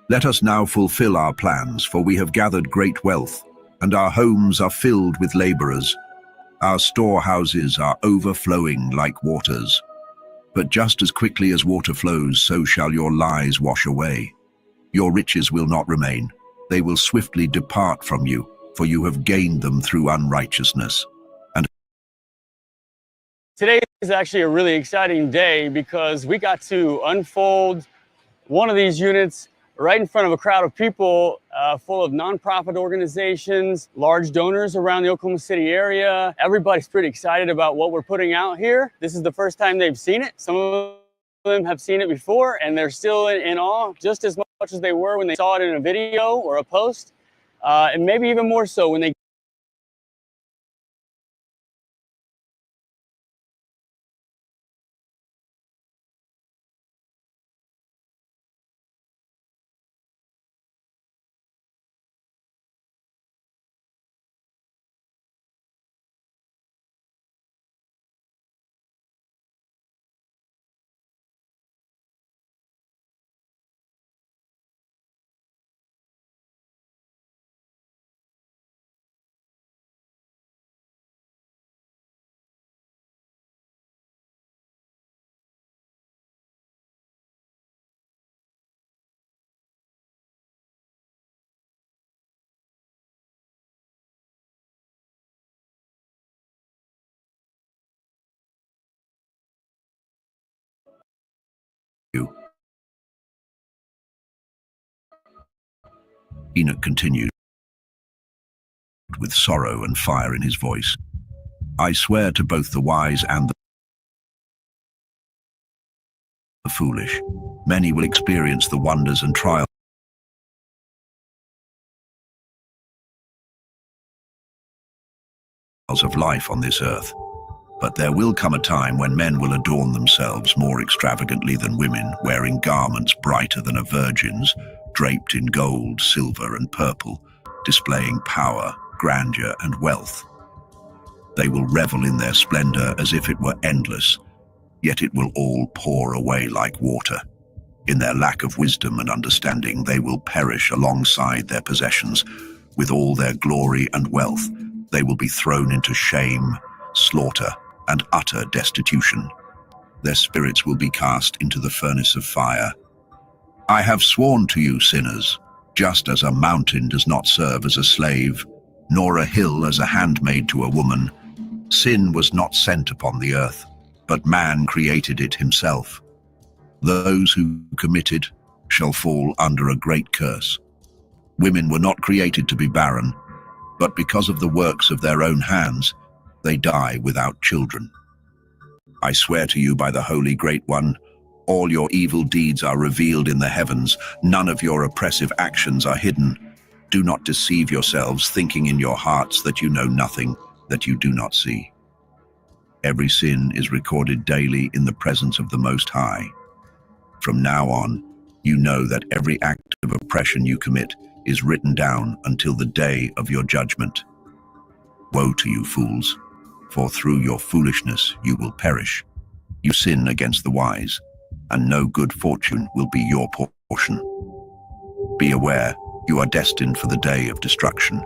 Let us now fulfill our plans, for we have gathered great wealth, and our homes are filled with laborers. Our storehouses are overflowing like waters. But just as quickly as water flows, so shall your lies wash away. Your riches will not remain. They will swiftly depart from you, for you have gained them through unrighteousness." And today is actually a really exciting day because we got to unfold one of these units right in front of a crowd of people full of nonprofit organizations, large donors around the Oklahoma City area. Everybody's pretty excited about what we're putting out here. This is the first time they've seen it. Some of them have seen it before, and they're still in awe just as much as they were when they saw it in a video or a post, and maybe even more so when they Enoch continued, with sorrow and fire in his voice, "I swear to both the wise and the foolish, many will experience the wonders and trials of life on this earth. But there will come a time when men will adorn themselves more extravagantly than women, wearing garments brighter than a virgin's, draped in gold, silver, and purple, displaying power, grandeur, and wealth. They will revel in their splendor as if it were endless, yet it will all pour away like water. In their lack of wisdom and understanding, they will perish alongside their possessions. With all their glory and wealth, they will be thrown into shame, slaughter, and utter destitution. Their spirits will be cast into the furnace of fire. I have sworn to you, sinners, just as a mountain does not serve as a slave, nor a hill as a handmaid to a woman. Sin was not sent upon the earth, but man created it himself. Those who commit it shall fall under a great curse. Women were not created to be barren, but because of the works of their own hands, they die without children. I swear to you by the Holy Great One, all your evil deeds are revealed in the heavens. None of your oppressive actions are hidden. Do not deceive yourselves, thinking in your hearts that you know nothing. that you do not see. Every sin is recorded daily in the presence of the Most High. From now on, you know that every act of oppression you commit is written down until the day of your judgment. Woe to you, fools, for through your foolishness you will perish. You sin against the wise, and no good fortune will be your portion. Be aware, you are destined for the day of destruction.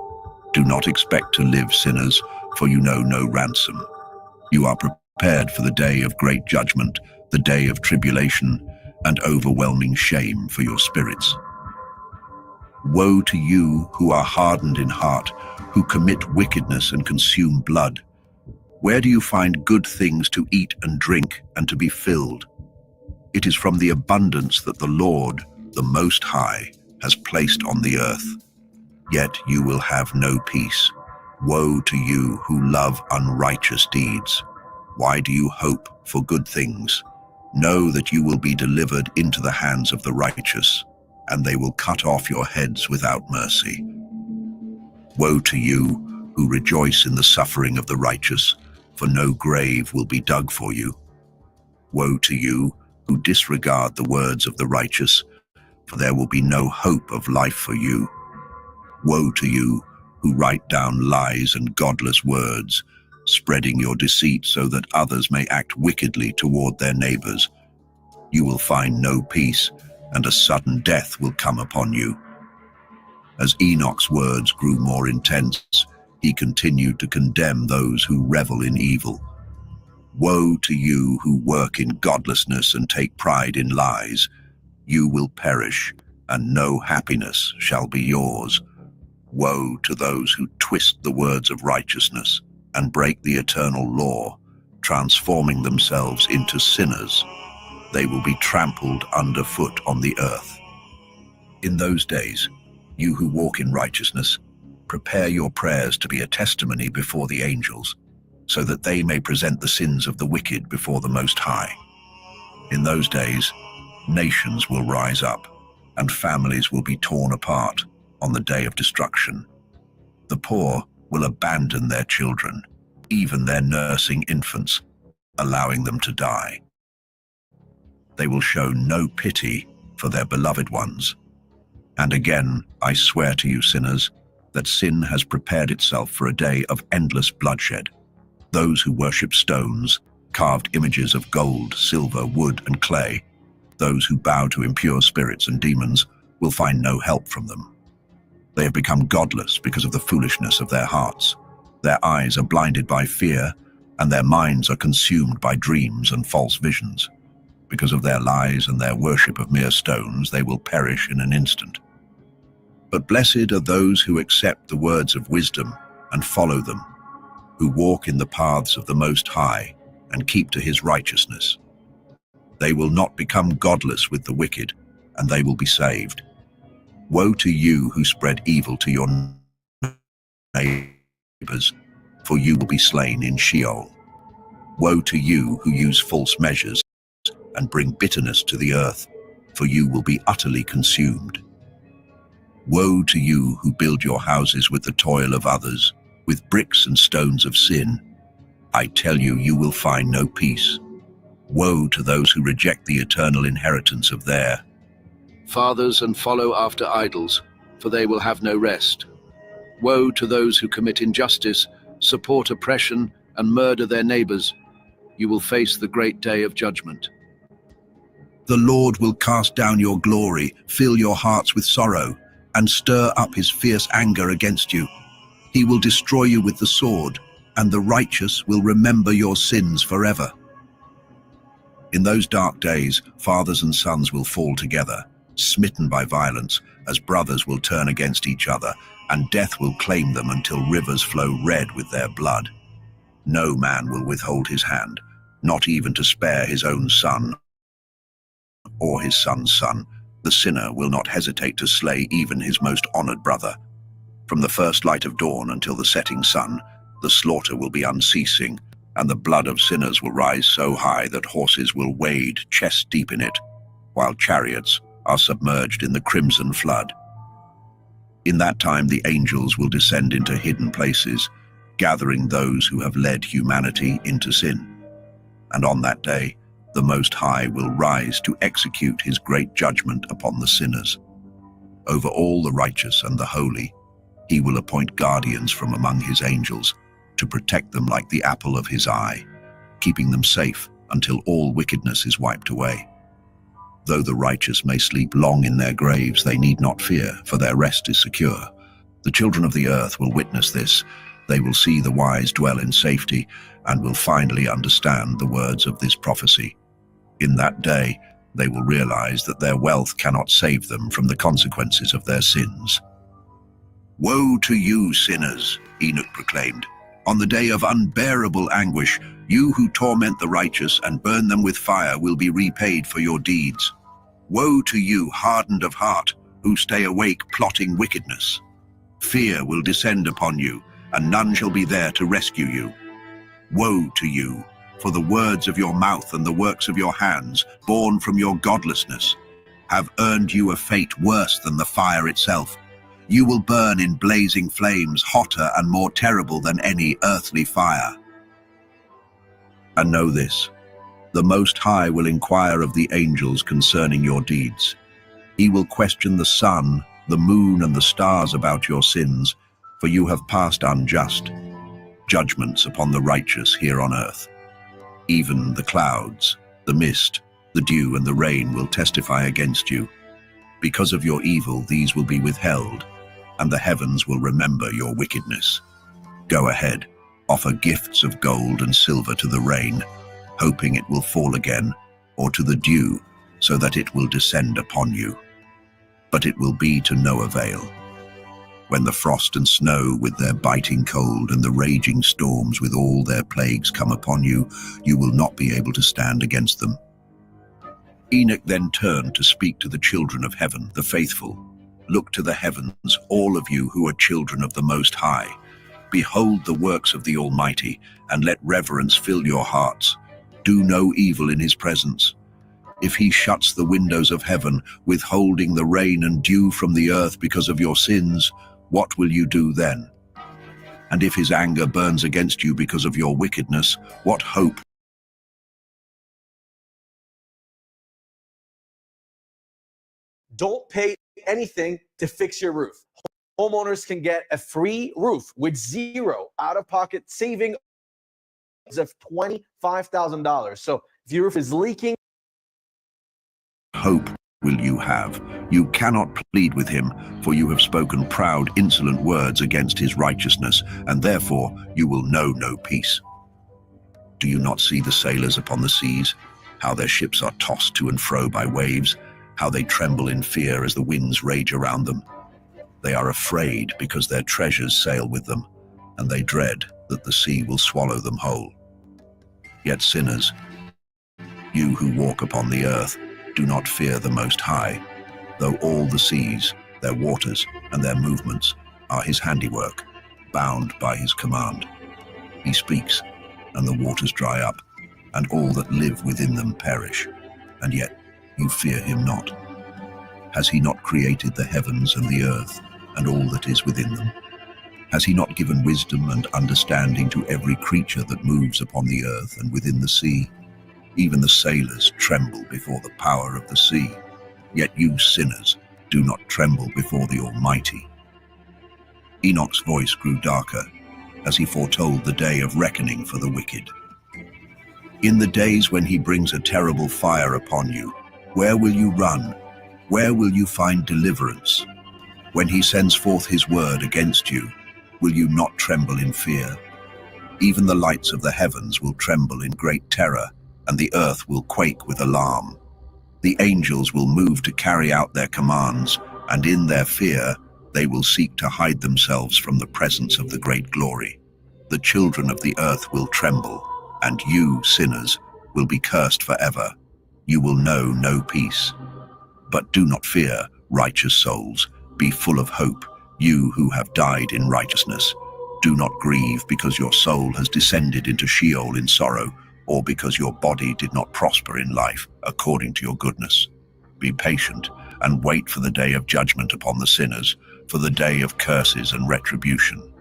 Do not expect to live, sinners, for you know no ransom. You are prepared for the day of great judgment, the day of tribulation, and overwhelming shame for your spirits. Woe to you who are hardened in heart, who commit wickedness and consume blood. Where do you find good things to eat and drink and to be filled? It is from the abundance that the Lord, the Most High, has placed on the earth. Yet you will have no peace. Woe to you who love unrighteous deeds. Why do you hope for good things? Know that you will be delivered into the hands of the righteous, and they will cut off your heads without mercy. Woe to you who rejoice in the suffering of the righteous, for no grave will be dug for you. Woe to you who disregard the words of the righteous, for there will be no hope of life for you. Woe to you who write down lies and godless words, spreading your deceit so that others may act wickedly toward their neighbors. You will find no peace, and a sudden death will come upon you. As Enoch's words grew more intense, he continued to condemn those who revel in evil. Woe to you who work in godlessness and take pride in lies. You will perish, and no happiness shall be yours. Woe to those who twist the words of righteousness and break the eternal law, transforming themselves into sinners. They will be trampled underfoot on the earth. In those days, you who walk in righteousness, prepare your prayers to be a testimony before the angels, so that they may present the sins of the wicked before the Most High. In those days, nations will rise up, and families will be torn apart on the day of destruction. The poor will abandon their children, even their nursing infants, allowing them to die. They will show no pity for their beloved ones. And again, I swear to you, sinners, that sin has prepared itself for a day of endless bloodshed. Those who worship stones, carved images of gold, silver, wood, and clay, those who bow to impure spirits and demons, will find no help from them. They have become godless because of the foolishness of their hearts. Their eyes are blinded by fear, and their minds are consumed by dreams and false visions. Because of their lies and their worship of mere stones, they will perish in an instant. But blessed are those who accept the words of wisdom and follow them, who walk in the paths of the Most High and keep to his righteousness. They will not become godless with the wicked, and they will be saved. Woe to you who spread evil to your neighbors, for you will be slain in Sheol. Woe to you who use false measures and bring bitterness to the earth, for you will be utterly consumed. Woe to you who build your houses with the toil of others, with bricks and stones of sin. I tell you, you will find no peace. Woe to those who reject the eternal inheritance of their fathers and follow after idols, for they will have no rest. Woe to those who commit injustice, support oppression, and murder their neighbors. You will face the great day of judgment. The Lord will cast down your glory, fill your hearts with sorrow, and stir up his fierce anger against you. He will destroy you with the sword, and the righteous will remember your sins forever. In those dark days, fathers and sons will fall together, smitten by violence, as brothers will turn against each other, and death will claim them until rivers flow red with their blood. No man will withhold his hand, not even to spare his own son or his son's son. The sinner will not hesitate to slay even his most honored brother. From the first light of dawn until the setting sun, the slaughter will be unceasing, and the blood of sinners will rise so high that horses will wade chest deep in it, while chariots are submerged in the crimson flood. In that time the angels will descend into hidden places, gathering those who have led humanity into sin. And on that day, the Most High will rise to execute his great judgment upon the sinners. Over all the righteous and the holy, he will appoint guardians from among his angels to protect them like the apple of his eye, keeping them safe until all wickedness is wiped away. Though the righteous may sleep long in their graves, they need not fear, for their rest is secure. The children of the earth will witness this. They will see the wise dwell in safety and will finally understand the words of this prophecy. In that day, they will realize that their wealth cannot save them from the consequences of their sins. Woe to you, sinners, Enoch proclaimed. On the day of unbearable anguish, you who torment the righteous and burn them with fire will be repaid for your deeds. Woe to you, hardened of heart, who stay awake plotting wickedness. Fear will descend upon you, and none shall be there to rescue you. Woe to you, for the words of your mouth and the works of your hands, born from your godlessness, have earned you a fate worse than the fire itself. You will burn in blazing flames, hotter and more terrible than any earthly fire. And know this, the Most High will inquire of the angels concerning your deeds. He will question the sun, the moon, and the stars about your sins, for you have passed unjust judgments upon the righteous here on earth. Even the clouds, the mist, the dew, and the rain will testify against you. Because of your evil, these will be withheld, and the heavens will remember your wickedness. Go ahead, offer gifts of gold and silver to the rain, hoping it will fall again, or to the dew, so that it will descend upon you. But it will be to no avail. When the frost and snow with their biting cold and the raging storms with all their plagues come upon you, you will not be able to stand against them. Enoch then turned to speak to the children of heaven, the faithful. Look to the heavens, all of you who are children of the Most High. Behold the works of the Almighty, and let reverence fill your hearts. Do no evil in his presence. If he shuts the windows of heaven, withholding the rain and dew from the earth because of your sins, what will you do then? And if his anger burns against you because of your wickedness, what hope? Don't pay anything to fix your roof. Homeowners can get a free roof with zero out-of-pocket savings of $25,000. So if your roof is leaking, Hope will you have. You cannot plead with him, for you have spoken proud, insolent words against his righteousness, and therefore you will know no peace. Do you not see the sailors upon the seas, how their ships are tossed to and fro by waves, how they tremble in fear as the winds rage around them? They are afraid because their treasures sail with them, and they dread that the sea will swallow them whole. Yet sinners, you who walk upon the earth, do not fear the Most High, though all the seas, their waters, and their movements are his handiwork, bound by his command. He speaks, and the waters dry up, and all that live within them perish, and yet you fear him not. Has he not created the heavens and the earth, and all that is within them? Has he not given wisdom and understanding to every creature that moves upon the earth and within the sea? Even the sailors tremble before the power of the sea. Yet you sinners do not tremble before the Almighty. Enoch's voice grew darker as he foretold the day of reckoning for the wicked. In the days when he brings a terrible fire upon you, where will you run? Where will you find deliverance? When he sends forth his word against you, will you not tremble in fear? Even the lights of the heavens will tremble in great terror, and the earth will quake with alarm. The angels will move to carry out their commands, and in their fear, they will seek to hide themselves from the presence of the great glory. The children of the earth will tremble, and you, sinners, will be cursed forever. You will know no peace. But do not fear, righteous souls. Be full of hope, you who have died in righteousness. Do not grieve because your soul has descended into Sheol in sorrow, or because your body did not prosper in life according to your goodness. Be patient and wait for the day of judgment upon the sinners, for the day of curses and retribution.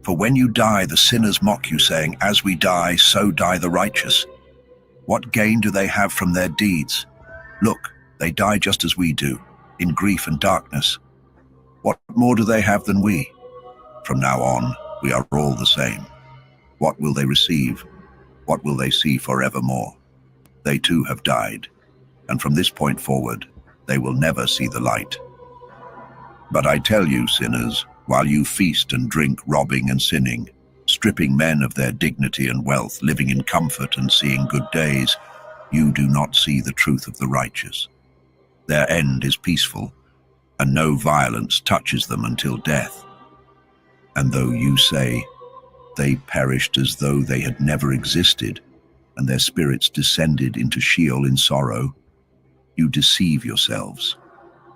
For when you die, the sinners mock you, saying, as we die, so die the righteous. What gain do they have from their deeds? Look, they die just as we do, in grief and darkness. What more do they have than we? From now on, we are all the same. What will they receive? What will they see forevermore? They too have died, and from this point forward, they will never see the light. But I tell you, sinners, while you feast and drink, robbing and sinning, stripping men of their dignity and wealth, living in comfort and seeing good days, you do not see the truth of the righteous. Their end is peaceful, and no violence touches them until death. And though you say, they perished as though they had never existed, and their spirits descended into Sheol in sorrow, you deceive yourselves,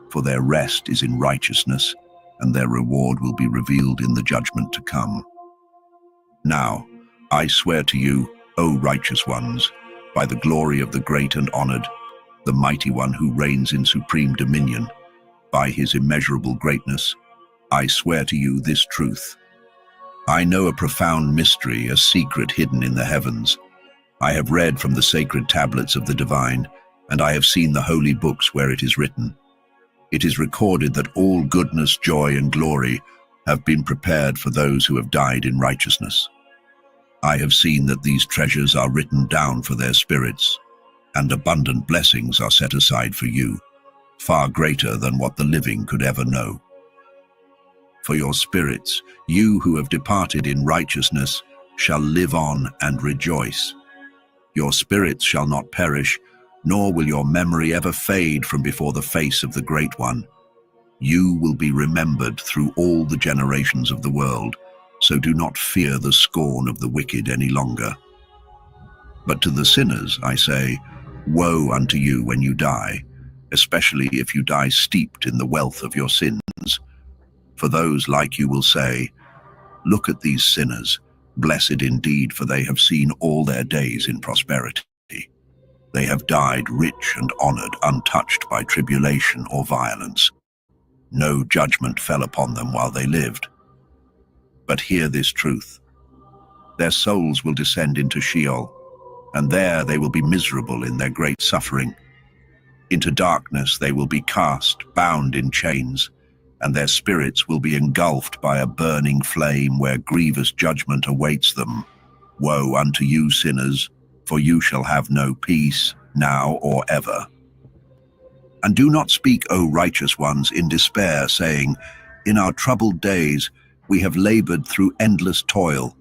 for their rest is in righteousness, and their reward will be revealed in the judgment to come. Now, I swear to you, O righteous ones, by the glory of the great and honored, the mighty one who reigns in supreme dominion, by his immeasurable greatness, I swear to you this truth. I know a profound mystery, a secret hidden in the heavens. I have read from the sacred tablets of the divine, and I have seen the holy books where it is written. It is recorded that all goodness, joy, and glory have been prepared for those who have died in righteousness. I have seen that these treasures are written down for their spirits, and abundant blessings are set aside for you, far greater than what the living could ever know. For your spirits, you who have departed in righteousness, shall live on and rejoice. Your spirits shall not perish, nor will your memory ever fade from before the face of the Great One. You will be remembered through all the generations of the world, so do not fear the scorn of the wicked any longer. But to the sinners I say, woe unto you when you die, especially if you die steeped in the wealth of your sins. For those like you will say, look at these sinners, blessed indeed, for they have seen all their days in prosperity. They have died rich and honored, untouched by tribulation or violence. No judgment fell upon them while they lived. But hear this truth. Their souls will descend into Sheol, and there they will be miserable in their great suffering. Into darkness they will be cast, bound in chains, and their spirits will be engulfed by a burning flame where grievous judgment awaits them. Woe unto you, sinners, for you shall have no peace, now or ever. And do not speak, O righteous ones, in despair, saying, in our troubled days we have labored through endless toil.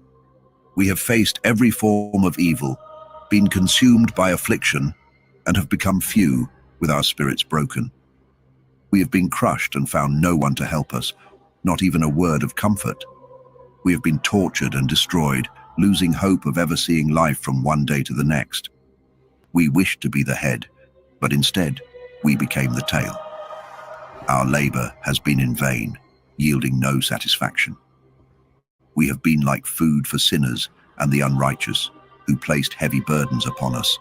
We have faced every form of evil, been consumed by affliction, and have become few, with our spirits broken. We have been crushed and found no one to help us, not even a word of comfort. We have been tortured and destroyed, losing hope of ever seeing life from one day to the next. We wished to be the head, but instead, we became the tail. Our labor has been in vain, yielding no satisfaction. We have been like food for sinners and the unrighteous, who placed heavy burdens upon us.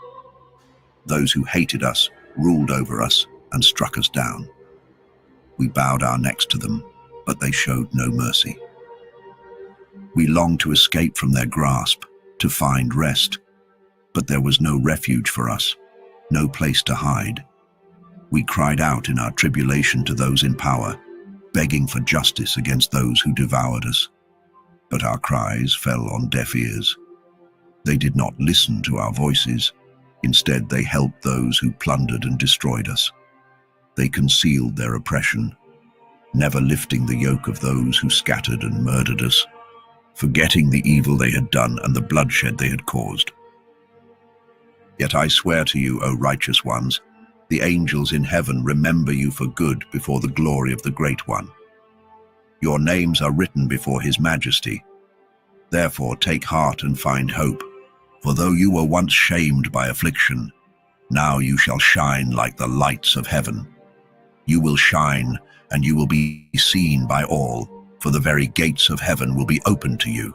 Those who hated us ruled over us and struck us down. We bowed our necks to them, but they showed no mercy. We longed to escape from their grasp, to find rest, but there was no refuge for us, no place to hide. We cried out in our tribulation to those in power, begging for justice against those who devoured us. But our cries fell on deaf ears. They did not listen to our voices. Instead, they helped those who plundered and destroyed us. They concealed their oppression, never lifting the yoke of those who scattered and murdered us, forgetting the evil they had done and the bloodshed they had caused. Yet I swear to you, O righteous ones, the angels in heaven remember you for good before the glory of the Great One. Your names are written before his majesty. Therefore take heart and find hope, for though you were once shamed by affliction, now you shall shine like the lights of heaven. You will shine, and you will be seen by all, for the very gates of heaven will be opened to you.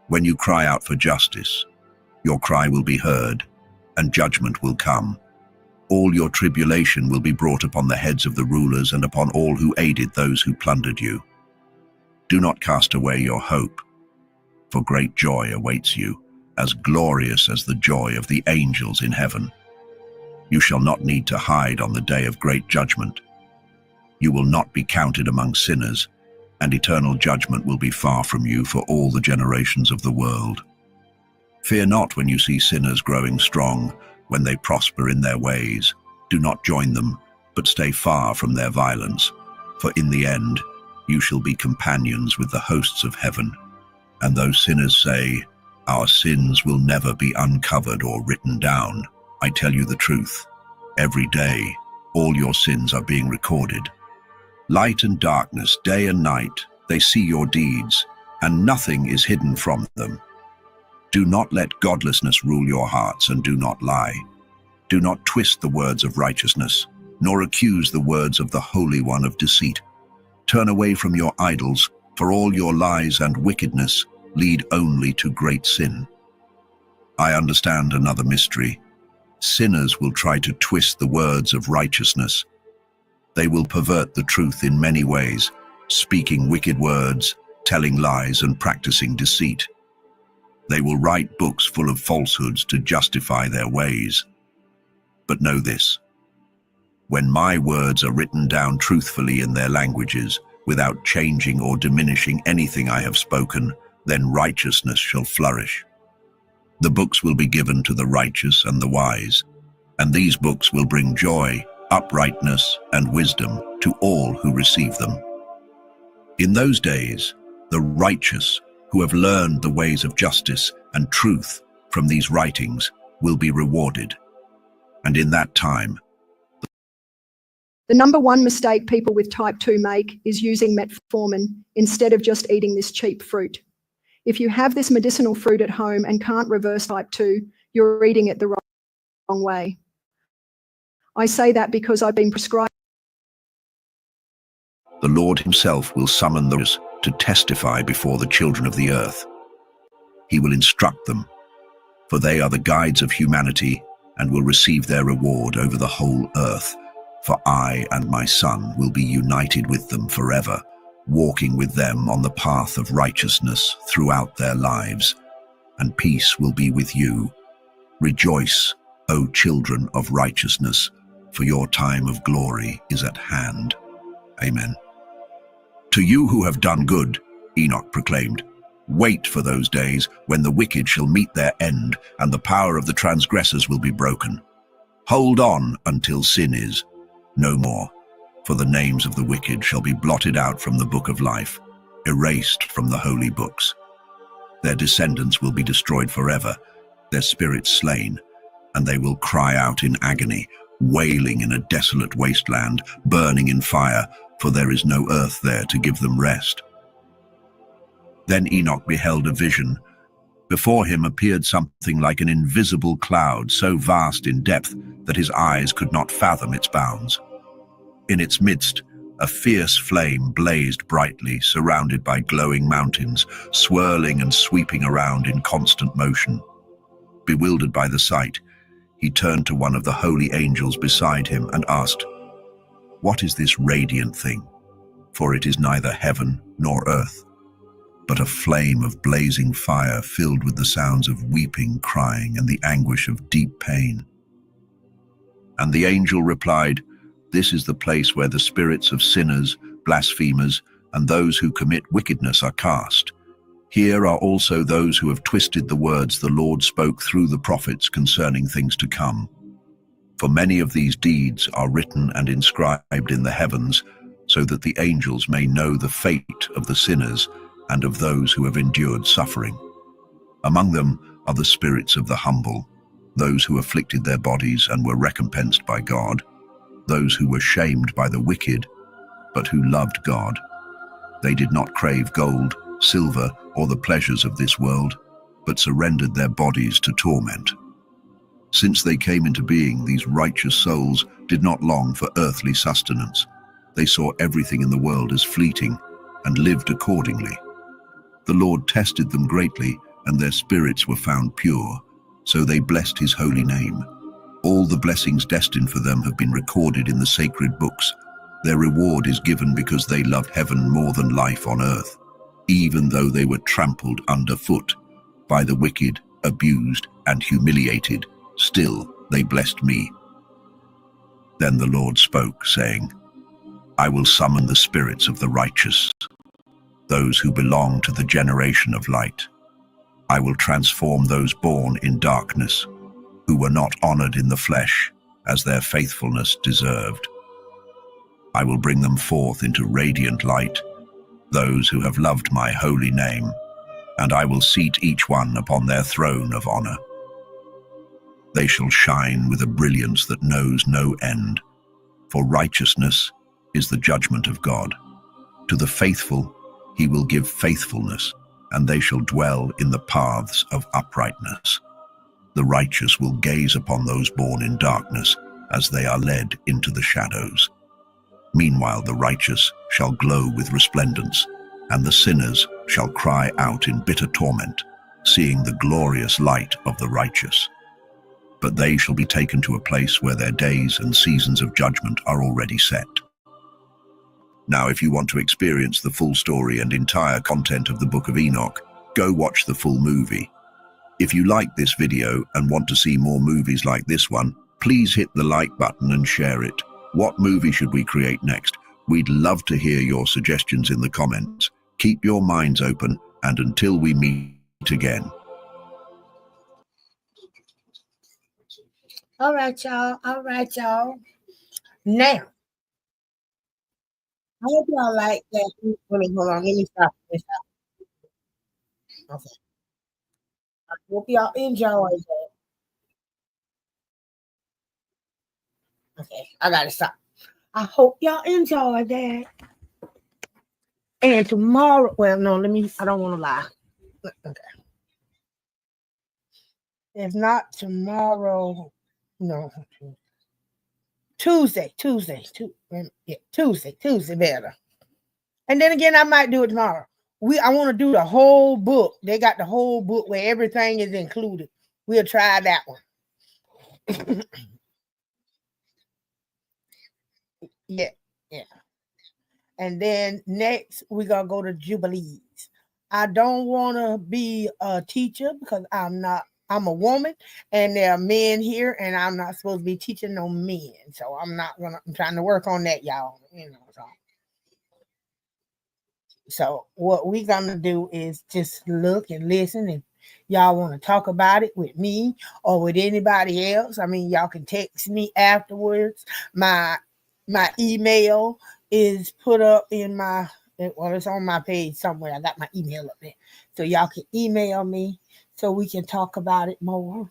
When you cry out for justice, your cry will be heard, and judgment will come. All your tribulation will be brought upon the heads of the rulers and upon all who aided those who plundered you. Do not cast away your hope, for great joy awaits you, as glorious as the joy of the angels in heaven. You shall not need to hide on the day of great judgment. You will not be counted among sinners, and eternal judgment will be far from you for all the generations of the world. Fear not when you see sinners growing strong, when they prosper in their ways. Do not join them, but stay far from their violence, for in the end you shall be companions with the hosts of heaven. And though sinners say, "Our sins will never be uncovered or written down," I tell you the truth. Every day, all your sins are being recorded. Light and darkness, day and night, they see your deeds, and nothing is hidden from them. Do not let godlessness rule your hearts, and do not lie. Do not twist the words of righteousness, nor accuse the words of the Holy One of deceit. Turn away from your idols, for all your lies and wickedness lead only to great sin. I understand another mystery. Sinners will try to twist the words of righteousness. They will pervert the truth in many ways, speaking wicked words, telling lies, and practicing deceit. They will write books full of falsehoods to justify their ways. But know this: when my words are written down truthfully in their languages, without changing or diminishing anything I have spoken, then righteousness shall flourish. The books will be given to the righteous and the wise, and these books will bring joy, uprightness, and wisdom to all who receive them. In those days, the righteous, who have learned the ways of justice and truth from these writings, will be rewarded. And in that time, the number one mistake people with type 2 make is using metformin instead of just eating this cheap fruit. If you have this medicinal fruit at home and can't reverse type 2, you're eating it the wrong way. I say that because I've been prescribed. the Lord himself will summon those to testify before the children of the earth. He will instruct them, for they are the guides of humanity and will receive their reward over the whole earth. For I and my Son will be united with them forever, walking with them on the path of righteousness throughout their lives, and peace will be with you. Rejoice, O children of righteousness, for your time of glory is at hand. Amen. To you who have done good, Enoch proclaimed, wait for those days when the wicked shall meet their end and the power of the transgressors will be broken. Hold on until sin is no more, for the names of the wicked shall be blotted out from the book of life, erased from the holy books. Their descendants will be destroyed forever, their spirits slain, and they will cry out in agony, wailing in a desolate wasteland, burning in fire, for there is no earth there to give them rest. Then Enoch beheld a vision. Before him appeared something like an invisible cloud, so vast in depth that his eyes could not fathom its bounds. In its midst, a fierce flame blazed brightly, surrounded by glowing mountains, swirling and sweeping around in constant motion. Bewildered by the sight, he turned to one of the holy angels beside him and asked, "What is this radiant thing? For it is neither heaven nor earth, but a flame of blazing fire filled with the sounds of weeping, crying, and the anguish of deep pain." And the angel replied, "This is the place where the spirits of sinners, blasphemers, and those who commit wickedness are cast. Here are also those who have twisted the words the Lord spoke through the prophets concerning things to come. For many of these deeds are written and inscribed in the heavens, so that the angels may know the fate of the sinners and of those who have endured suffering. Among them are the spirits of the humble, those who afflicted their bodies and were recompensed by God, those who were shamed by the wicked, but who loved God. They did not crave gold, silver, or the pleasures of this world, but surrendered their bodies to torment. Since they came into being, these righteous souls did not long for earthly sustenance. They saw everything in the world as fleeting and lived accordingly. The Lord tested them greatly, and their spirits were found pure, so they blessed his holy name. All the blessings destined for them have been recorded in the sacred books. Their reward is given because they loved heaven more than life on earth. even though they were trampled underfoot by the wicked, abused, and humiliated, still they blessed me. Then the Lord spoke, saying, I will summon the spirits of the righteous, those who belong to the generation of light. I will transform those born in darkness, who were not honored in the flesh, as their faithfulness deserved. I will bring them forth into radiant light, those who have loved my holy name, and I will seat each one upon their throne of honor. They shall shine with a brilliance that knows no end, for righteousness is the judgment of God. To the faithful he will give faithfulness, and they shall dwell in the paths of uprightness. The righteous will gaze upon those born in darkness as they are led into the shadows. Meanwhile the righteous shall glow with resplendence, and the sinners shall cry out in bitter torment, seeing the glorious light of the righteous. But they shall be taken to a place where their days and seasons of judgment are already set. Now, if you want to experience the full story and entire content of the Book of Enoch, go watch the full movie. If you like this video and want to see more movies like this one, please hit the like button and share it. What movie should we create next? We'd love to hear your suggestions in the comments. Keep your minds open, and until we meet again. All right, y'all. All right, y'all. Now, I hope y'all like that. Hold on. Let me stop. Okay. I hope y'all enjoy that. Okay, I gotta stop. I hope y'all enjoy that. And tomorrow, well, no, I don't want to lie. Okay. If not tomorrow, no. Tuesday better. And then again, I might do it tomorrow. I want to do the whole book. They got the whole book where everything is included. We'll try that one. Yeah. And then next, we're going to go to Jubilees. I don't want to be a teacher because I'm a woman and there are men here and I'm not supposed to be teaching no men. So I'm trying to work on that, y'all. So what we're going to do is just look and listen. And y'all want to talk about it with me or with anybody else, I mean, y'all can text me afterwards. My email is put up in it's on my page somewhere. I got my email up there. So y'all can email me so we can talk about it more.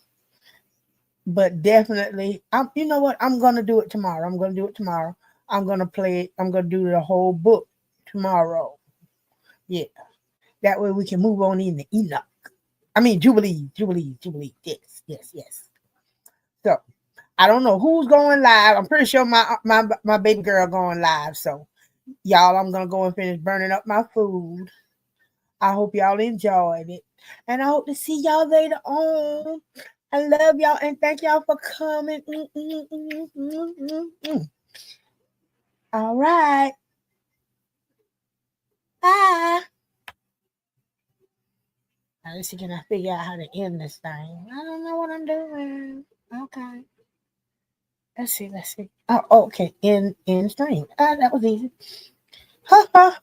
But definitely, you know what? I'm going to do it tomorrow. I'm going to play it. I'm going to do the whole book tomorrow. Yeah. That way we can move on into Enoch. I mean, Jubilee. Yes. So, I don't know who's going live. I'm pretty sure my baby girl going live. So, y'all, I'm going to go and finish burning up my food. I hope y'all enjoyed it. And I hope to see y'all later on. I love y'all and thank y'all for coming. All right. Bye. Now, let's see, can I figure out how to end this thing? I don't know what I'm doing. Okay. Let's see. Oh, okay. End stream. That was easy. Ha ha.